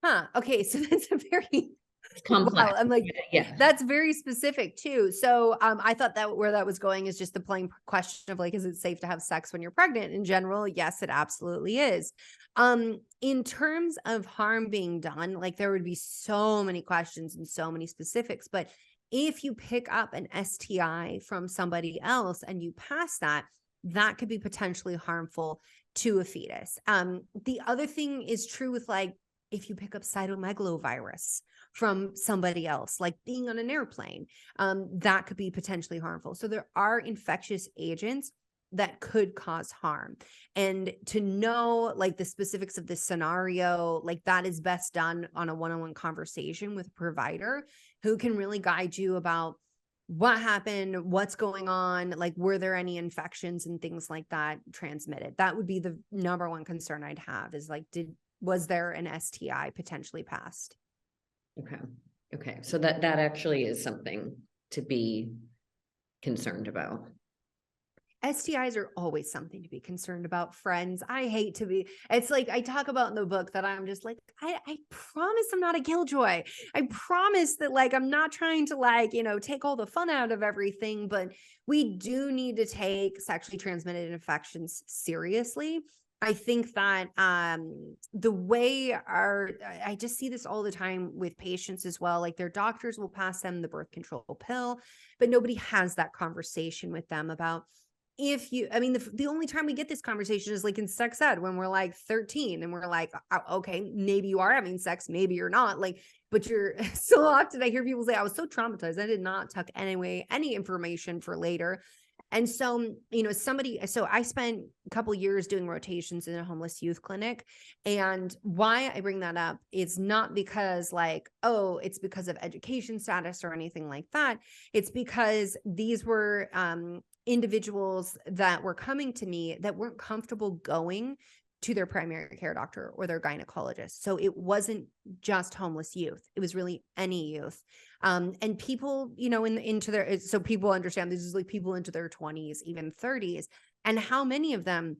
Huh. Okay. So that's a very, It's complex. wow. I'm like, Yeah. that's very specific too. So I thought that where that was going is just the plain question of like, is it safe to have sex when you're pregnant? In general, yes, it absolutely is. In terms of harm being done, like there would be so many questions and so many specifics, but if you pick up an STI from somebody else and you pass that, that could be potentially harmful to a fetus. The other thing is true with like, if you pick up cytomegalovirus from somebody else, like being on an airplane, that could be potentially harmful. So there are infectious agents that could cause harm. And to know like the specifics of this scenario, like that is best done on a one-on-one conversation with a provider who can really guide you about what happened, what's going on, like were there any infections and things like that transmitted. That would be the number one concern I'd have, is like, was there an STI potentially passed? Okay. Okay. So that actually is something to be concerned about. STIs are always something to be concerned about, friends. I hate to be, it's like I talk about in the book that I'm just like, I promise I'm not a killjoy. I promise that like, I'm not trying to like, take all the fun out of everything, but we do need to take sexually transmitted infections seriously. I think that the way I just see this all the time with patients as well. Like their doctors will pass them the birth control pill, but nobody has that conversation with them about, I mean, the only time we get this conversation is like in sex ed when we're like 13 and we're like, okay, maybe you are having sex, maybe you're not, like, but you're so often I hear people say, I was so traumatized, I did not tuck any information for later. And so, so I spent a couple years doing rotations in a homeless youth clinic. And why I bring that up is not because like, oh, it's because of education status or anything like that. It's because these were individuals that were coming to me that weren't comfortable going to their primary care doctor or their gynecologist. So it wasn't just homeless youth. It was really any youth. And people, so people understand this is like people into their 20s, even 30s, and how many of them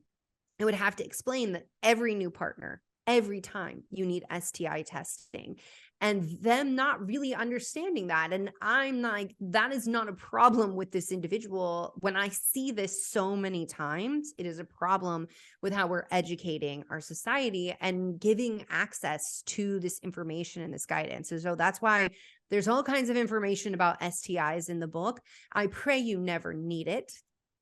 I would have to explain that every new partner, every time you need STI testing, and them not really understanding that. And I'm like, that is not a problem with this individual. When I see this so many times, it is a problem with how we're educating our society and giving access to this information and this guidance. And so that's why there's all kinds of information about STIs in the book. I pray you never need it.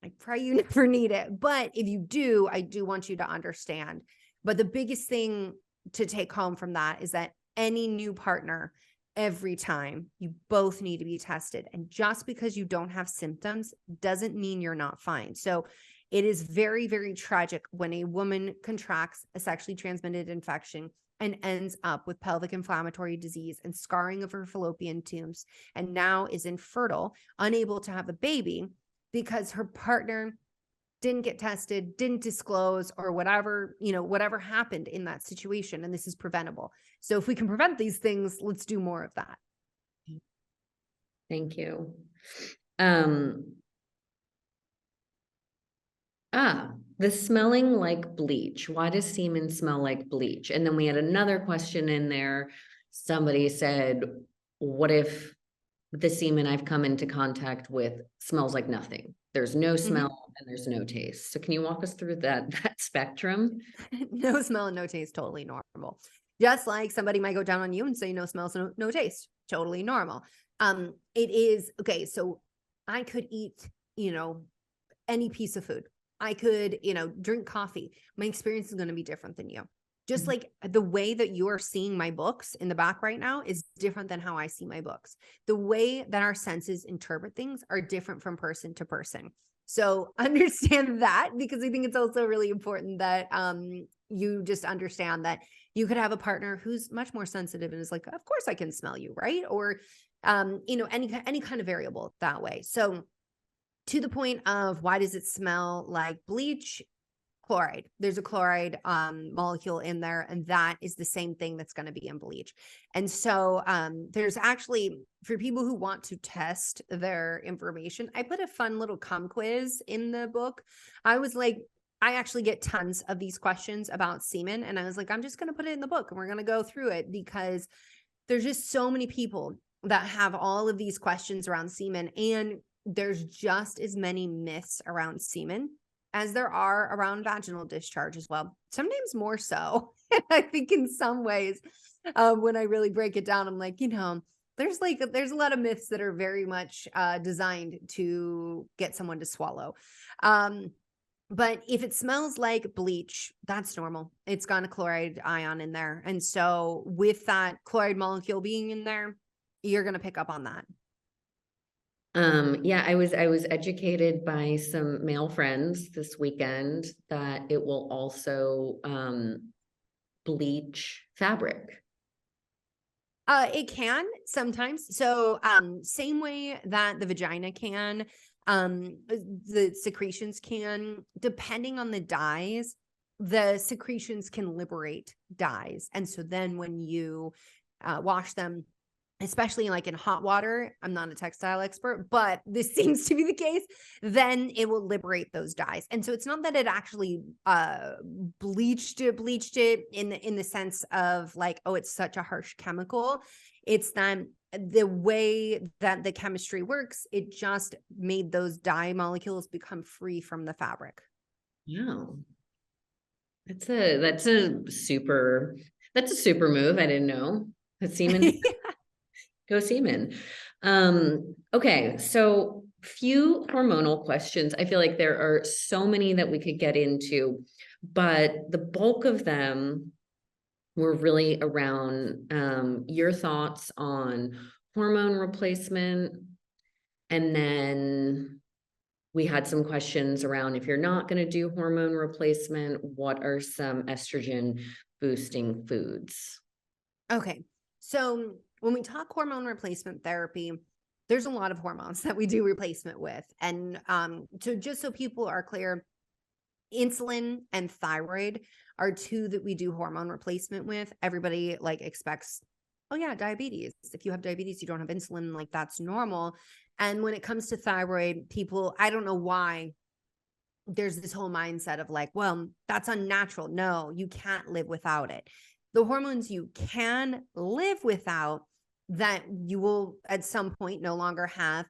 But if you do, I do want you to understand. But the biggest thing to take home from that is that any new partner, every time you both need to be tested. And just because you don't have symptoms doesn't mean you're not fine. So it is very, very tragic when a woman contracts a sexually transmitted infection and ends up with pelvic inflammatory disease and scarring of her fallopian tubes, and now is infertile, unable to have a baby because her partner didn't get tested, didn't disclose, or whatever happened in that situation. And this is preventable. So if we can prevent these things, let's do more of that. Thank you. The smelling like bleach. Why does semen smell like bleach? And then we had another question in there. Somebody said, what if the semen I've come into contact with smells like nothing? There's no smell and there's no taste. So can you walk us through that spectrum? No smell and no taste, totally normal. Just like somebody might go down on you and say no smell, no taste, totally normal. It is, okay, so I could eat, any piece of food. I could, drink coffee. My experience is going to be different than you. Just like the way that you are seeing my books in the back right now is different than how I see my books. The way that our senses interpret things are different from person to person. So understand that, because I think it's also really important that you just understand that you could have a partner who's much more sensitive and is like, of course I can smell you, right? Or, any kind of variable that way. So to the point of why does it smell like bleach? Chloride. There's a chloride molecule in there, and that is the same thing that's going to be in bleach. And so there's actually, for people who want to test their information, I put a fun little cum quiz in the book. I was like, I actually get tons of these questions about semen, and I was like, I'm just going to put it in the book and we're going to go through it, because there's just so many people that have all of these questions around semen, and there's just as many myths around semen as there are around vaginal discharge as well. Sometimes more so. I think in some ways, when I really break it down, I'm like, there's a lot of myths that are very much designed to get someone to swallow. But if it smells like bleach, that's normal. It's got a chloride ion in there. And so with that chloride molecule being in there, you're going to pick up on that. Yeah, I was educated by some male friends this weekend that it will also bleach fabric. It can sometimes. So same way that the vagina can, the secretions can, depending on the dyes, the secretions can liberate dyes. And so then when you wash them, especially like in hot water, I'm not a textile expert, but this seems to be the case, then it will liberate those dyes. And so it's not that it actually bleached it in the sense of like, oh, it's such a harsh chemical. It's that the way that the chemistry works, it just made those dye molecules become free from the fabric. Wow. That's a super move. I didn't know. That semen. Go semen. Okay. So few hormonal questions. I feel like there are so many that we could get into, but the bulk of them were really around your thoughts on hormone replacement. And then we had some questions around, if you're not going to do hormone replacement, what are some estrogen boosting foods? Okay. So when we talk hormone replacement therapy, there's a lot of hormones that we do replacement with. And so just so people are clear, insulin and thyroid are two that we do hormone replacement with. Everybody like expects, oh yeah, diabetes. If you have diabetes, you don't have insulin, like that's normal. And when it comes to thyroid, people, I don't know why there's this whole mindset of like, well, that's unnatural. No, you can't live without it. The hormones you can live without that you will at some point no longer have,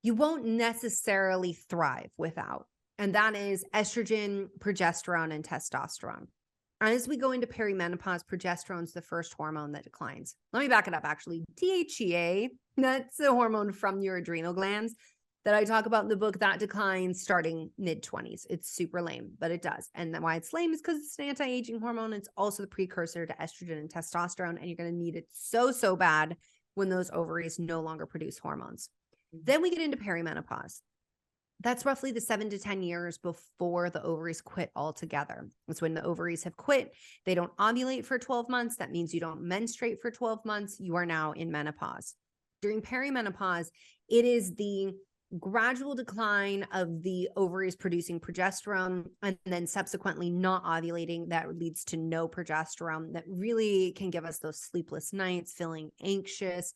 you won't necessarily thrive without. And that is estrogen, progesterone, and testosterone. As we go into perimenopause, progesterone is the first hormone that declines. Let me back it up, actually. DHEA, that's a hormone from your adrenal glands that I talk about in the book, that declines starting mid-20s. It's super lame, but it does. And why it's lame is because it's an anti-aging hormone. It's also the precursor to estrogen and testosterone, and you're going to need it so, so bad when those ovaries no longer produce hormones. Then we get into perimenopause. That's roughly the 7 to 10 years before the ovaries quit altogether. It's when the ovaries have quit. They don't ovulate for 12 months. That means you don't menstruate for 12 months. You are now in menopause. During perimenopause, it is the gradual decline of the ovaries producing progesterone and then subsequently not ovulating that leads to no progesterone that really can give us those sleepless nights, feeling anxious,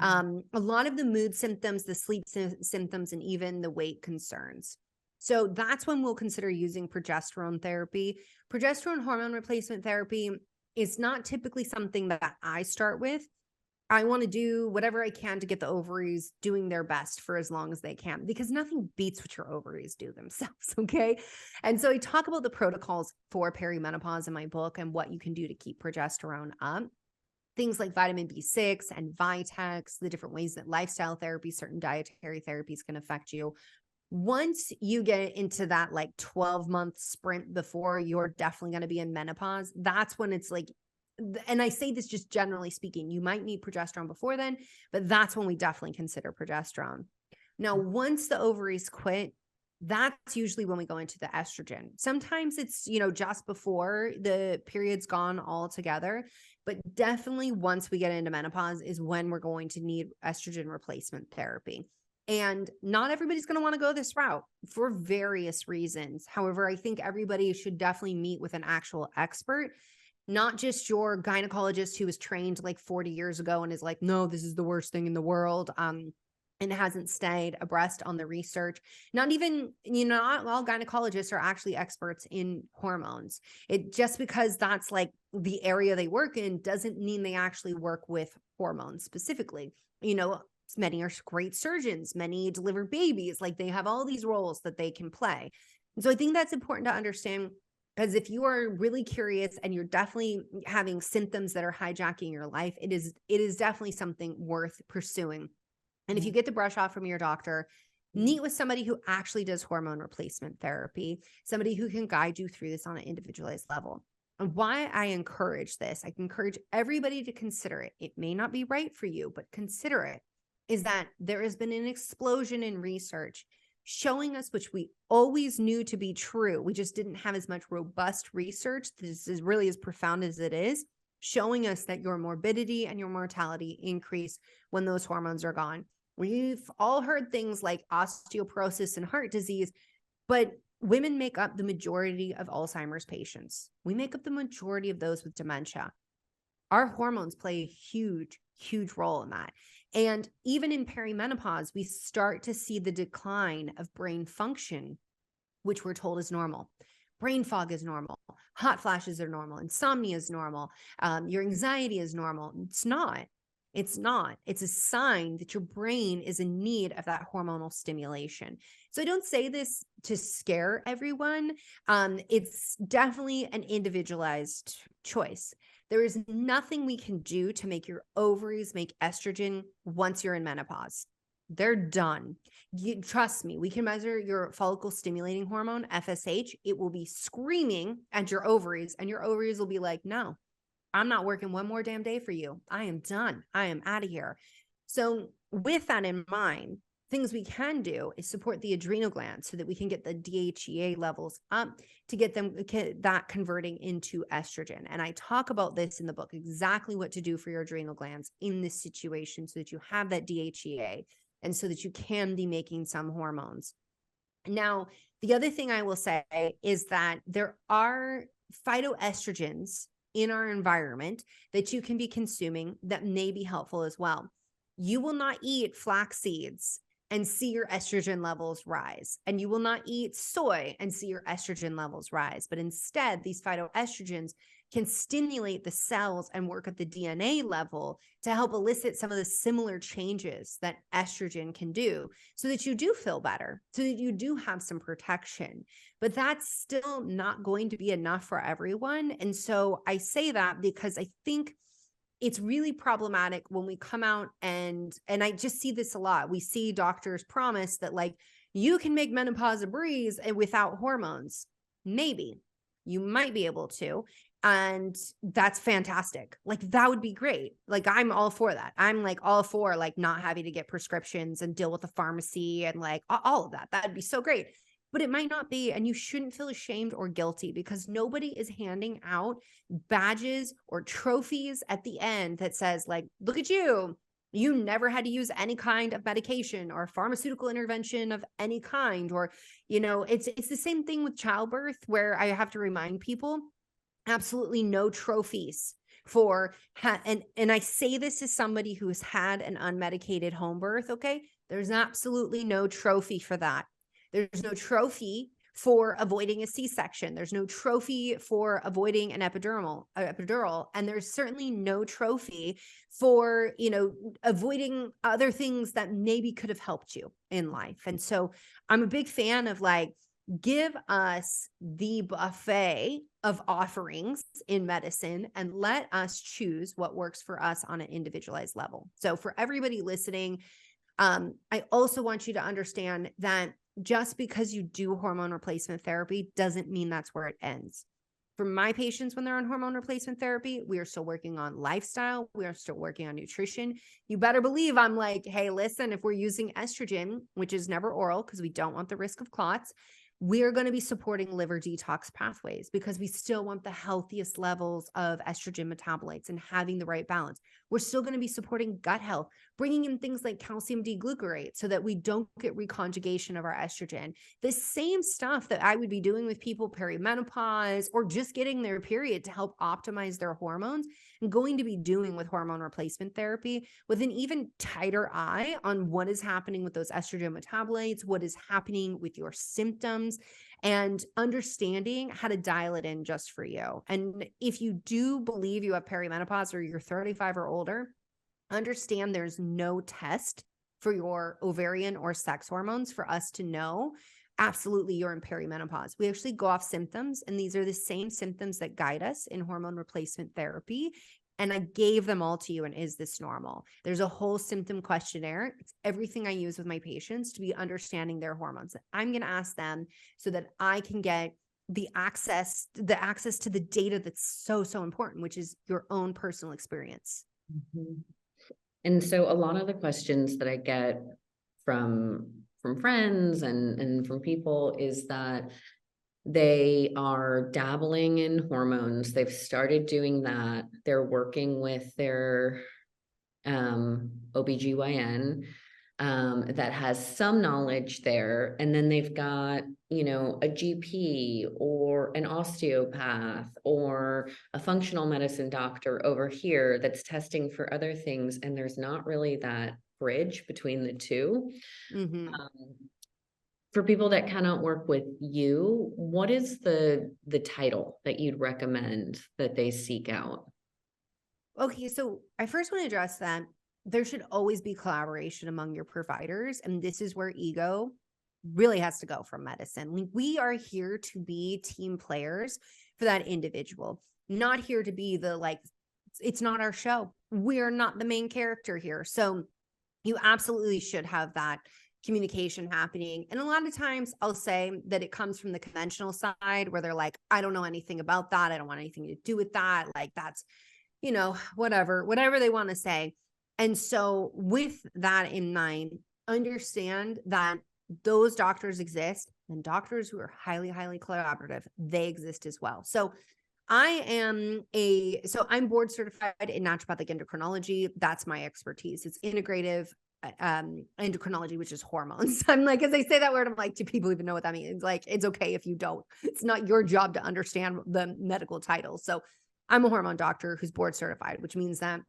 a lot of the mood symptoms, the sleep symptoms, and even the weight concerns. So that's when we'll consider using progesterone therapy. Progesterone hormone replacement therapy is not typically something that I start with. I want to do whatever I can to get the ovaries doing their best for as long as they can, because nothing beats what your ovaries do themselves, okay? And so I talk about the protocols for perimenopause in my book and what you can do to keep progesterone up. Things like vitamin B6 and Vitex, the different ways that lifestyle therapy, certain dietary therapies can affect you. Once you get into that like 12-month sprint before you're definitely going to be in menopause, that's when it's like, and I say this just generally speaking, you might need progesterone before then, but that's when we definitely consider progesterone. Now, once the ovaries quit, that's usually when we go into the estrogen. Sometimes it's, just before the period's gone altogether, but definitely once we get into menopause is when we're going to need estrogen replacement therapy. And not everybody's going to want to go this route for various reasons. However, I think everybody should definitely meet with an actual expert, not just your gynecologist who was trained like 40 years ago and is like, no, this is the worst thing in the world. And hasn't stayed abreast on the research. Not even, not all gynecologists are actually experts in hormones. It just because that's like the area they work in doesn't mean they actually work with hormones specifically. Many are great surgeons, many deliver babies, like they have all these roles that they can play. And so I think that's important to understand, because if you are really curious and you're definitely having symptoms that are hijacking your life, it is definitely something worth pursuing. And if you get the brush off from your doctor, meet with somebody who actually does hormone replacement therapy, somebody who can guide you through this on an individualized level. And why I encourage this, I encourage everybody to consider it. It may not be right for you, but consider it, is that there has been an explosion in research showing us, which we always knew to be true. We just didn't have as much robust research. This is really as profound as it is, showing us that your morbidity and your mortality increase when those hormones are gone. We've all heard things like osteoporosis and heart disease, but women make up the majority of Alzheimer's patients. We make up the majority of those with dementia. Our hormones play a huge, huge role in that. And even in perimenopause, we start to see the decline of brain function, which we're told is normal. Brain fog is normal. Hot flashes are normal. Insomnia is normal. Your anxiety is normal. It's not. It's not. It's a sign that your brain is in need of that hormonal stimulation. So I don't say this to scare everyone. It's definitely an individualized choice. There is nothing we can do to make your ovaries make estrogen once you're in menopause. they're done. Trust me, we can measure your follicle stimulating hormone, FSH. It will be screaming at your ovaries, and your ovaries will be like, no, I'm not working one more damn day for you. I am done. I am out of here. So with that in mind, things we can do is support the adrenal glands so that we can get the DHEA levels up to get them that converting into estrogen. And I talk about this in the book, exactly what to do for your adrenal glands in this situation so that you have that DHEA and so that you can be making some hormones. Now, the other thing I will say is that there are phytoestrogens in our environment that you can be consuming that may be helpful as well. You will not eat flax seeds and see your estrogen levels rise. And you will not eat soy and see your estrogen levels rise. But instead, these phytoestrogens can stimulate the cells and work at the DNA level to help elicit some of the similar changes that estrogen can do so that you do feel better, so that you do have some protection. But that's still not going to be enough for everyone. And so I say that because I think it's really problematic when we come out and I just see this a lot. We see doctors promise that like, you can make menopause a breeze and without hormones. Maybe you might be able to. And that's fantastic. Like that would be great. Like I'm all for that. I'm like all for like not having to get prescriptions and deal with the pharmacy and like all of that. That'd be so great. But it might not be, and you shouldn't feel ashamed or guilty because nobody is handing out badges or trophies at the end that says like, look at you. You never had to use any kind of medication or pharmaceutical intervention of any kind. Or, you know, it's the same thing with childbirth where I have to remind people absolutely no trophies for, and I say this as somebody who's had an unmedicated home birth. Okay. There's absolutely no trophy for that. There's no trophy for avoiding a C-section. There's no trophy for avoiding an epidural. And there's certainly no trophy for, you know, avoiding other things that maybe could have helped you in life. And so I'm a big fan of like, give us the buffet of offerings in medicine and let us choose what works for us on an individualized level. So for everybody listening, I also want you to understand that just because you do hormone replacement therapy doesn't mean that's where it ends. For my patients, when they're on hormone replacement therapy, we are still working on lifestyle. We are still working on nutrition. You better believe I'm like, hey, listen, if we're using estrogen, which is never oral because we don't want the risk of clots, we're going to be supporting liver detox pathways because we still want the healthiest levels of estrogen metabolites and having the right balance. We're still going to be supporting gut health, bringing in things like calcium D-glucarate so that we don't get reconjugation of our estrogen. The same stuff that I would be doing with people perimenopause or just getting their period to help optimize their hormones, I'm going to be doing with hormone replacement therapy with an even tighter eye on what is happening with those estrogen metabolites, what is happening with your symptoms, and understanding how to dial it in just for you. And if you do believe you have perimenopause or you're 35 or older, understand there's no test for your ovarian or sex hormones for us to know absolutely you're in perimenopause. We actually go off symptoms, and these are the same symptoms that guide us in hormone replacement therapy. And I gave them all to you. And is this normal? There's a whole symptom questionnaire. It's everything I use with my patients to be understanding their hormones. I'm going to ask them so that I can get the access to the data that's so, so important, which is your own personal experience. Mm-hmm. And so a lot of the questions that I get from friends and from people is that they are dabbling in hormones. They've started doing that. They're working with their OBGYN that has some knowledge there. And then they've got, you know, a GP or an osteopath or a functional medicine doctor over here that's testing for other things. And there's not really that bridge between the two. Mm-hmm. For people that cannot work with you, what is the title that you'd recommend that they seek out? Okay, so I first want to address that there should always be collaboration among your providers. And this is where ego really has to go from medicine. We are here to be team players for that individual, not here to be the like, it's not our show. We're not the main character here. So you absolutely should have that communication happening. And a lot of times I'll say that it comes from the conventional side where they're like, I don't know anything about that. I don't want anything to do with that. Like that's, whatever they want to say. And so with that in mind, understand that those doctors exist, and doctors who are highly, highly collaborative, they exist as well. So I'm board certified in naturopathic endocrinology. That's my expertise. It's integrative endocrinology, which is hormones. I'm like, as I say that word, I'm like, do people even know what that means? Like, it's okay if you don't. It's not your job to understand the medical title. So I'm a hormone doctor who's board certified, which means that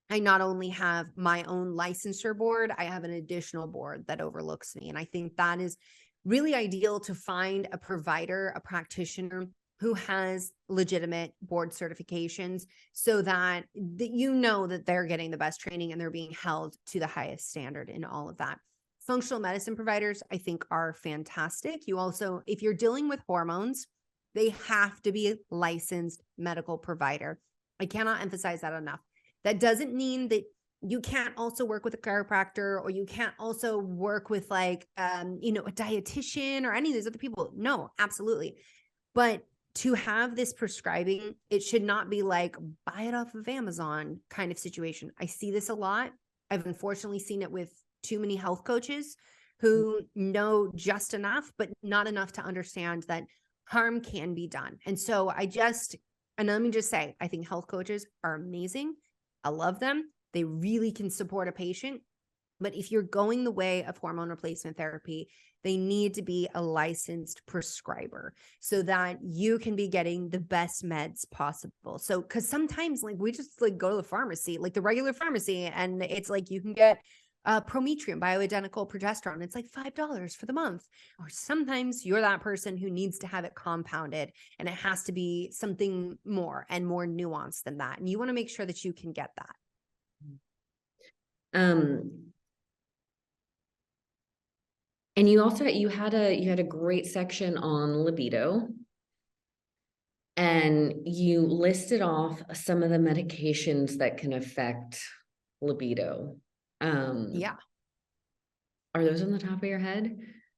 I not only have my own licensure board, I have an additional board that overlooks me. And I think that is really ideal to find a provider, a practitioner who has legitimate board certifications so that that they're getting the best training and they're being held to the highest standard in all of that. Functional medicine providers, I think, are fantastic. You also, if you're dealing with hormones, they have to be a licensed medical provider. I cannot emphasize that enough. That doesn't mean that you can't also work with a chiropractor, or you can't also work with like, a dietitian or any of these other people. No, absolutely. But to have this prescribing, it should not be like buy it off of Amazon kind of situation. I see this a lot. I've unfortunately seen it with too many health coaches who know just enough, but not enough to understand that harm can be done. And so and let me just say, I think health coaches are amazing. I love them. They really can support a patient. But if you're going the way of hormone replacement therapy, they need to be a licensed prescriber so that you can be getting the best meds possible. So, because sometimes like we just like go to the pharmacy, like the regular pharmacy, and it's like you can get Prometrium, bioidentical progesterone. It's like $5 for the month. Or sometimes you're that person who needs to have it compounded, and it has to be something more and more nuanced than that. And you want to make sure that you can get that. And you also you had a great section on libido, and you listed off some of the medications that can affect libido. Yeah. Are those on the top of your head?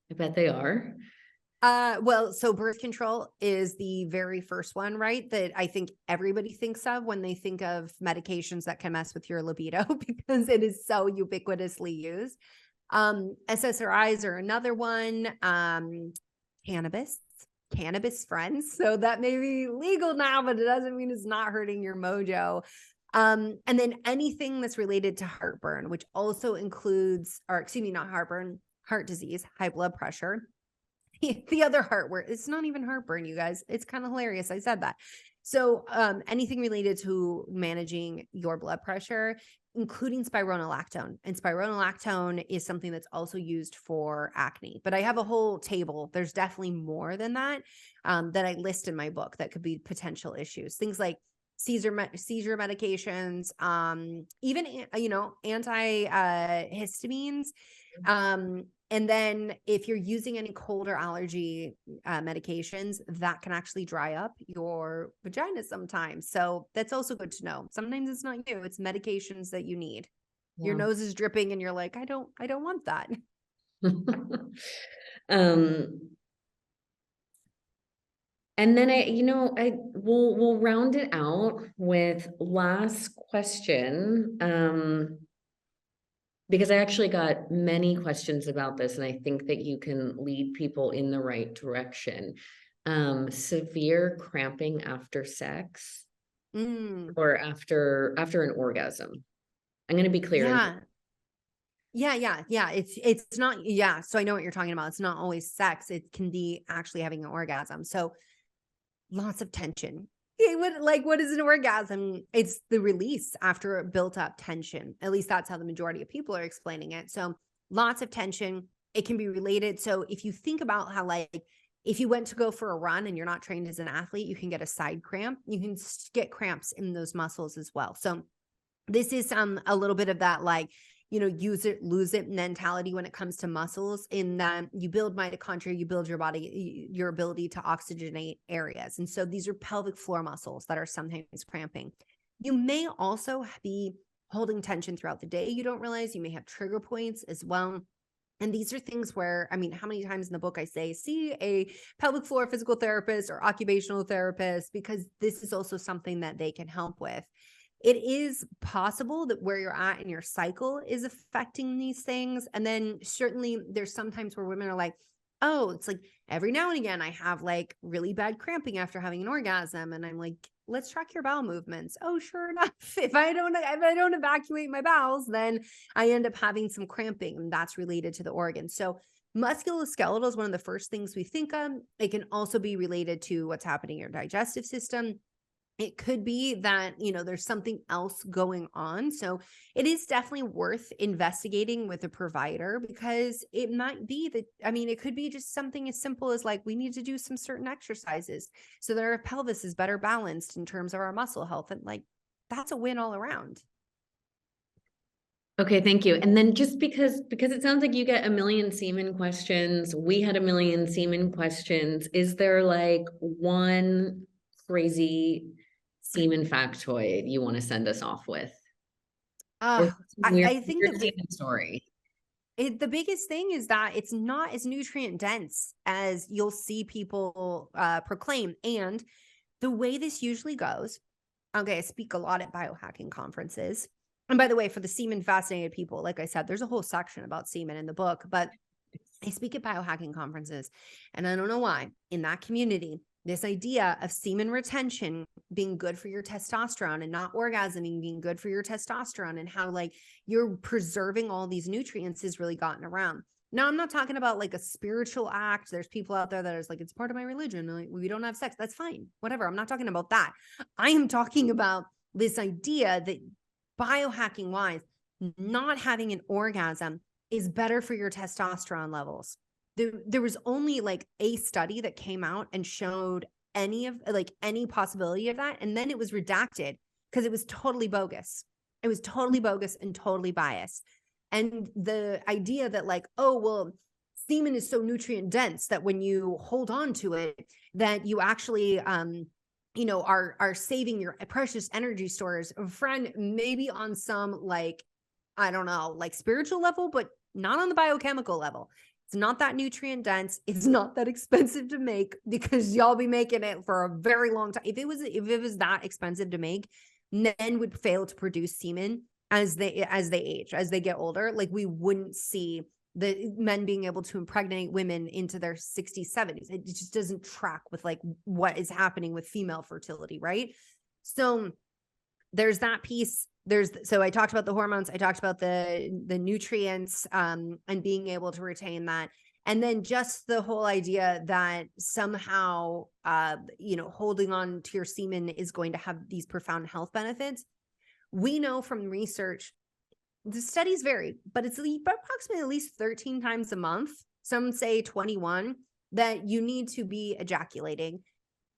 I bet they are. Well, so birth control is the very first one, right? That I think everybody thinks of when they think of medications that can mess with your libido because it is so ubiquitously used. SSRIs are another one. Cannabis friends. So that may be legal now, but it doesn't mean it's not hurting your mojo. And then anything that's related to heartburn, which also includes, not heartburn, heart disease, high blood pressure. The other heart word, it's not even heartburn, you guys. It's kind of hilarious. I said that. So anything related to managing your blood pressure, including spironolactone. And spironolactone is something that's also used for acne. But I have a whole table. There's definitely more than that that I list in my book that could be potential issues. Things like seizure medications, even, antihistamines. And then if you're using any cold or allergy medications, that can actually dry up your vagina sometimes. So that's also good to know. Sometimes it's not you, it's medications that you need. Yeah. Your nose is dripping and you're like, I don't want that. And then we'll round it out with last question. Because I actually got many questions about this, and I think that you can lead people in the right direction. Severe cramping after sex or after an orgasm. I'm going to be clear. Yeah. It's not, yeah. So I know what you're talking about. It's not always sex. It can be actually having an orgasm. So lots of tension. What is an orgasm? It's the release after a built up tension. At least that's how the majority of people are explaining it. So lots of tension. It can be related. So if you think about how, like, if you went to go for a run and you're not trained as an athlete, you can get a side cramp. You can get cramps in those muscles as well. So this is a little bit of that, like, use it, lose it mentality when it comes to muscles, in that you build mitochondria, you build your body, your ability to oxygenate areas. And so these are pelvic floor muscles that are sometimes cramping. You may also be holding tension throughout the day. You don't realize you may have trigger points as well. And these are things where, I mean, how many times in the book I say, see a pelvic floor physical therapist or occupational therapist, because this is also something that they can help with. It is possible that where you're at in your cycle is affecting these things. And then certainly there's sometimes where women are like, oh, it's like every now and again, I have like really bad cramping after having an orgasm. And I'm like, let's track your bowel movements. Oh, sure enough, if I don't evacuate my bowels, then I end up having some cramping, and that's related to the organ. So musculoskeletal is one of the first things we think of. It can also be related to what's happening in your digestive system. It could be that, there's something else going on. So it is definitely worth investigating with a provider, because it might be that, it could be just something as simple as like, we need to do some certain exercises so that our pelvis is better balanced in terms of our muscle health. And like, that's a win all around. Okay, thank you. And then just because it sounds like you get a million semen questions, we had a million semen questions. Is there like one crazy semen factoid you want to send us off with? I think that semen story. The biggest thing is that it's not as nutrient dense as you'll see people proclaim. And the way this usually goes, okay, I speak a lot at biohacking conferences. And by the way, for the semen fascinated people, like I said, there's a whole section about semen in the book, but I speak at biohacking conferences, and I don't know why in that community, this idea of semen retention being good for your testosterone and not orgasming being good for your testosterone, and how like you're preserving all these nutrients has really gotten around. Now, I'm not talking about like a spiritual act. There's people out there that is like, it's part of my religion. Like, we don't have sex. That's fine. Whatever. I'm not talking about that. I am talking about this idea that biohacking wise, not having an orgasm is better for your testosterone levels. There was only like a study that came out and showed any possibility of that. And then it was redacted because it was totally bogus. It was totally bogus and totally biased. And the idea that like, oh, well, semen is so nutrient dense that when you hold on to it, that you actually, are saving your precious energy stores. Friend, maybe on some like, I don't know, like spiritual level, but not on the biochemical level. It's not that nutrient dense. It's not that expensive to make, because y'all be making it for a very long time. If it was that expensive to make, men would fail to produce semen as they age, as they get older. Like, we wouldn't see the men being able to impregnate women into their 60s, 70s. It just doesn't track with like what is happening with female fertility, right? So there's that piece. So I talked about the hormones, I talked about the nutrients, and being able to retain that. And then just the whole idea that somehow, holding on to your semen is going to have these profound health benefits. We know from research, the studies vary, but it's approximately at least 13 times a month. Some say 21, that you need to be ejaculating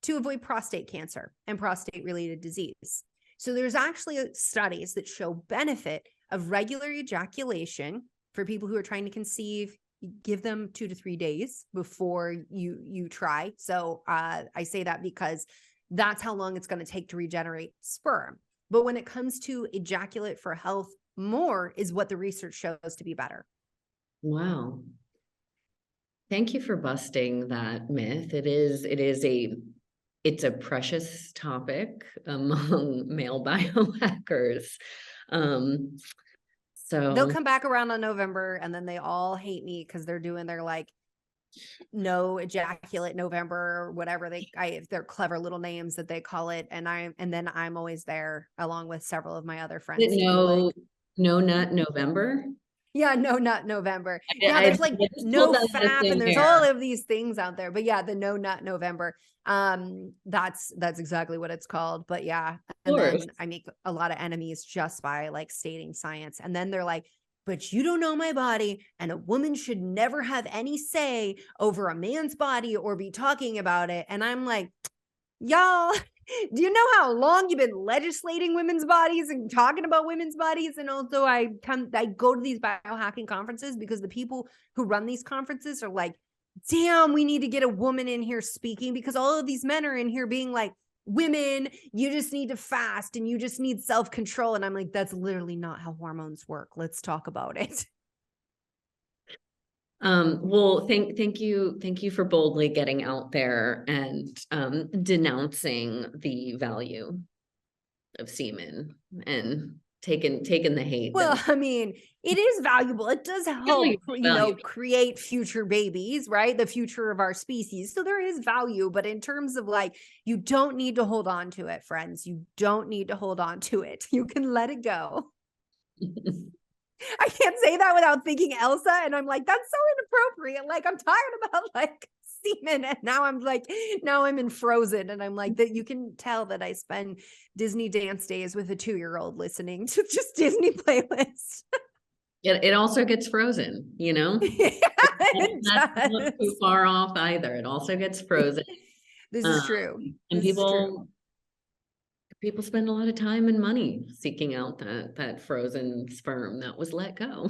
to avoid prostate cancer and prostate related disease. So there's actually studies that show benefit of regular ejaculation for people who are trying to conceive. Give them 2 to 3 days before you try. So I say that because that's how long it's going to take to regenerate sperm. But when it comes to ejaculate for health, more is what the research shows to be better. Wow. Thank you for busting that myth. It's a precious topic among male biohackers. So they'll come back around on November, and then they all hate me because they're doing their like no ejaculate November or whatever their clever little names that they call it. And then I'm always there along with several of my other friends. No nut November. Yeah, no nut November. Yeah, there's like no FAP, and there's all of these things out there. But yeah, the no nut November. That's exactly what it's called. But yeah, and then I make a lot of enemies just by like stating science. And then they're like, but you don't know my body, and a woman should never have any say over a man's body or be talking about it. And I'm like, y'all, do you know how long you've been legislating women's bodies and talking about women's bodies? And also I go to these biohacking conferences because the people who run these conferences are like, damn, we need to get a woman in here speaking, because all of these men are in here being like, women, you just need to fast and you just need self-control. And I'm like, that's literally not how hormones work. Let's talk about it. Well, thank you for boldly getting out there and denouncing the value of semen and taking the hate that Well, I mean, it is valuable. It does help, valuable. create future babies, right? The future of our species. So there is value, but in terms of like, you don't need to hold on to it, friends. You don't need to hold on to it. You can let it go. I can't say that without thinking Elsa. And I'm like, that's so inappropriate. Like, I'm tired about like semen. And now I'm in Frozen. And I'm like, that you can tell that I spend Disney dance days with a 2-year-old listening to just Disney playlists. It also gets frozen, you know? Yeah, That's not too far off either. It also gets frozen. This is true. And This is true. people spend a lot of time and money seeking out that frozen sperm that was let go.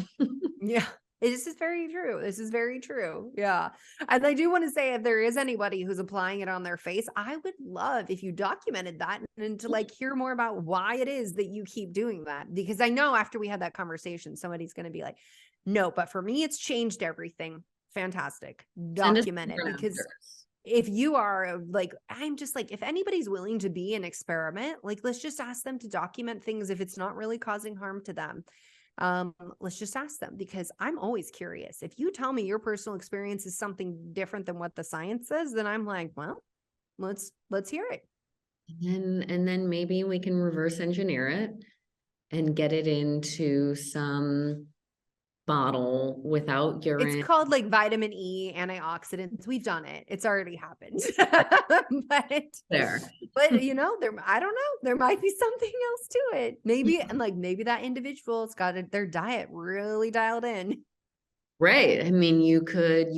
Yeah. This is very true. This is very true. Yeah. And I do want to say, if there is anybody who's applying it on their face, I would love if you documented that and to like hear more about why it is that you keep doing that. Because I know after we had that conversation, somebody's going to be like, no, but for me, it's changed everything. Fantastic. Document it. Because if you are like, I'm just like, if anybody's willing to be an experiment, like, let's just ask them to document things if it's not really causing harm to them. Let's just ask them, because I'm always curious. If you tell me your personal experience is something different than what the science says, then I'm like, well, let's hear it. And then maybe we can reverse engineer it and get it into some bottle without urine. It's called like vitamin E antioxidants. We've done it. It's already happened. There. But I don't know. There might be something else to it. Maybe, and like maybe that individual's got their diet really dialed in. Right. I mean, you could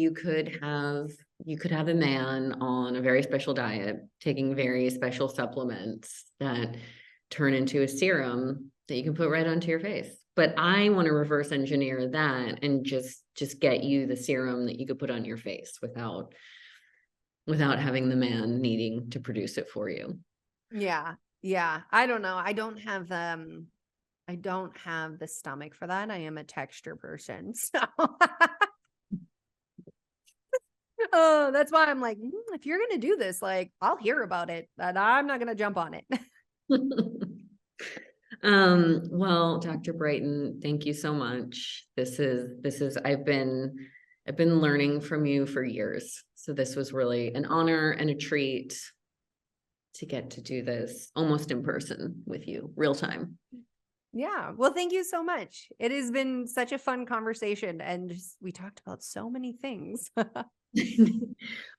have a man on a very special diet, taking very special supplements that turn into a serum that you can put right onto your face. But I want to reverse engineer that and just get you the serum that you could put on your face without having the man needing to produce it for you. Yeah. Yeah. I don't know. I don't have the stomach for that. I am a texture person. So oh, that's why I'm like, if you're going to do this, like, I'll hear about it, but I'm not going to jump on it. Well, Dr. Brighten, thank you so much. I've been learning from you for years. So this was really an honor and a treat to get to do this almost in person with you, real time. Yeah. Well, thank you so much. It has been such a fun conversation, and we talked about so many things.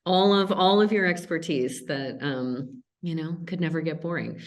all of your expertise that, could never get boring.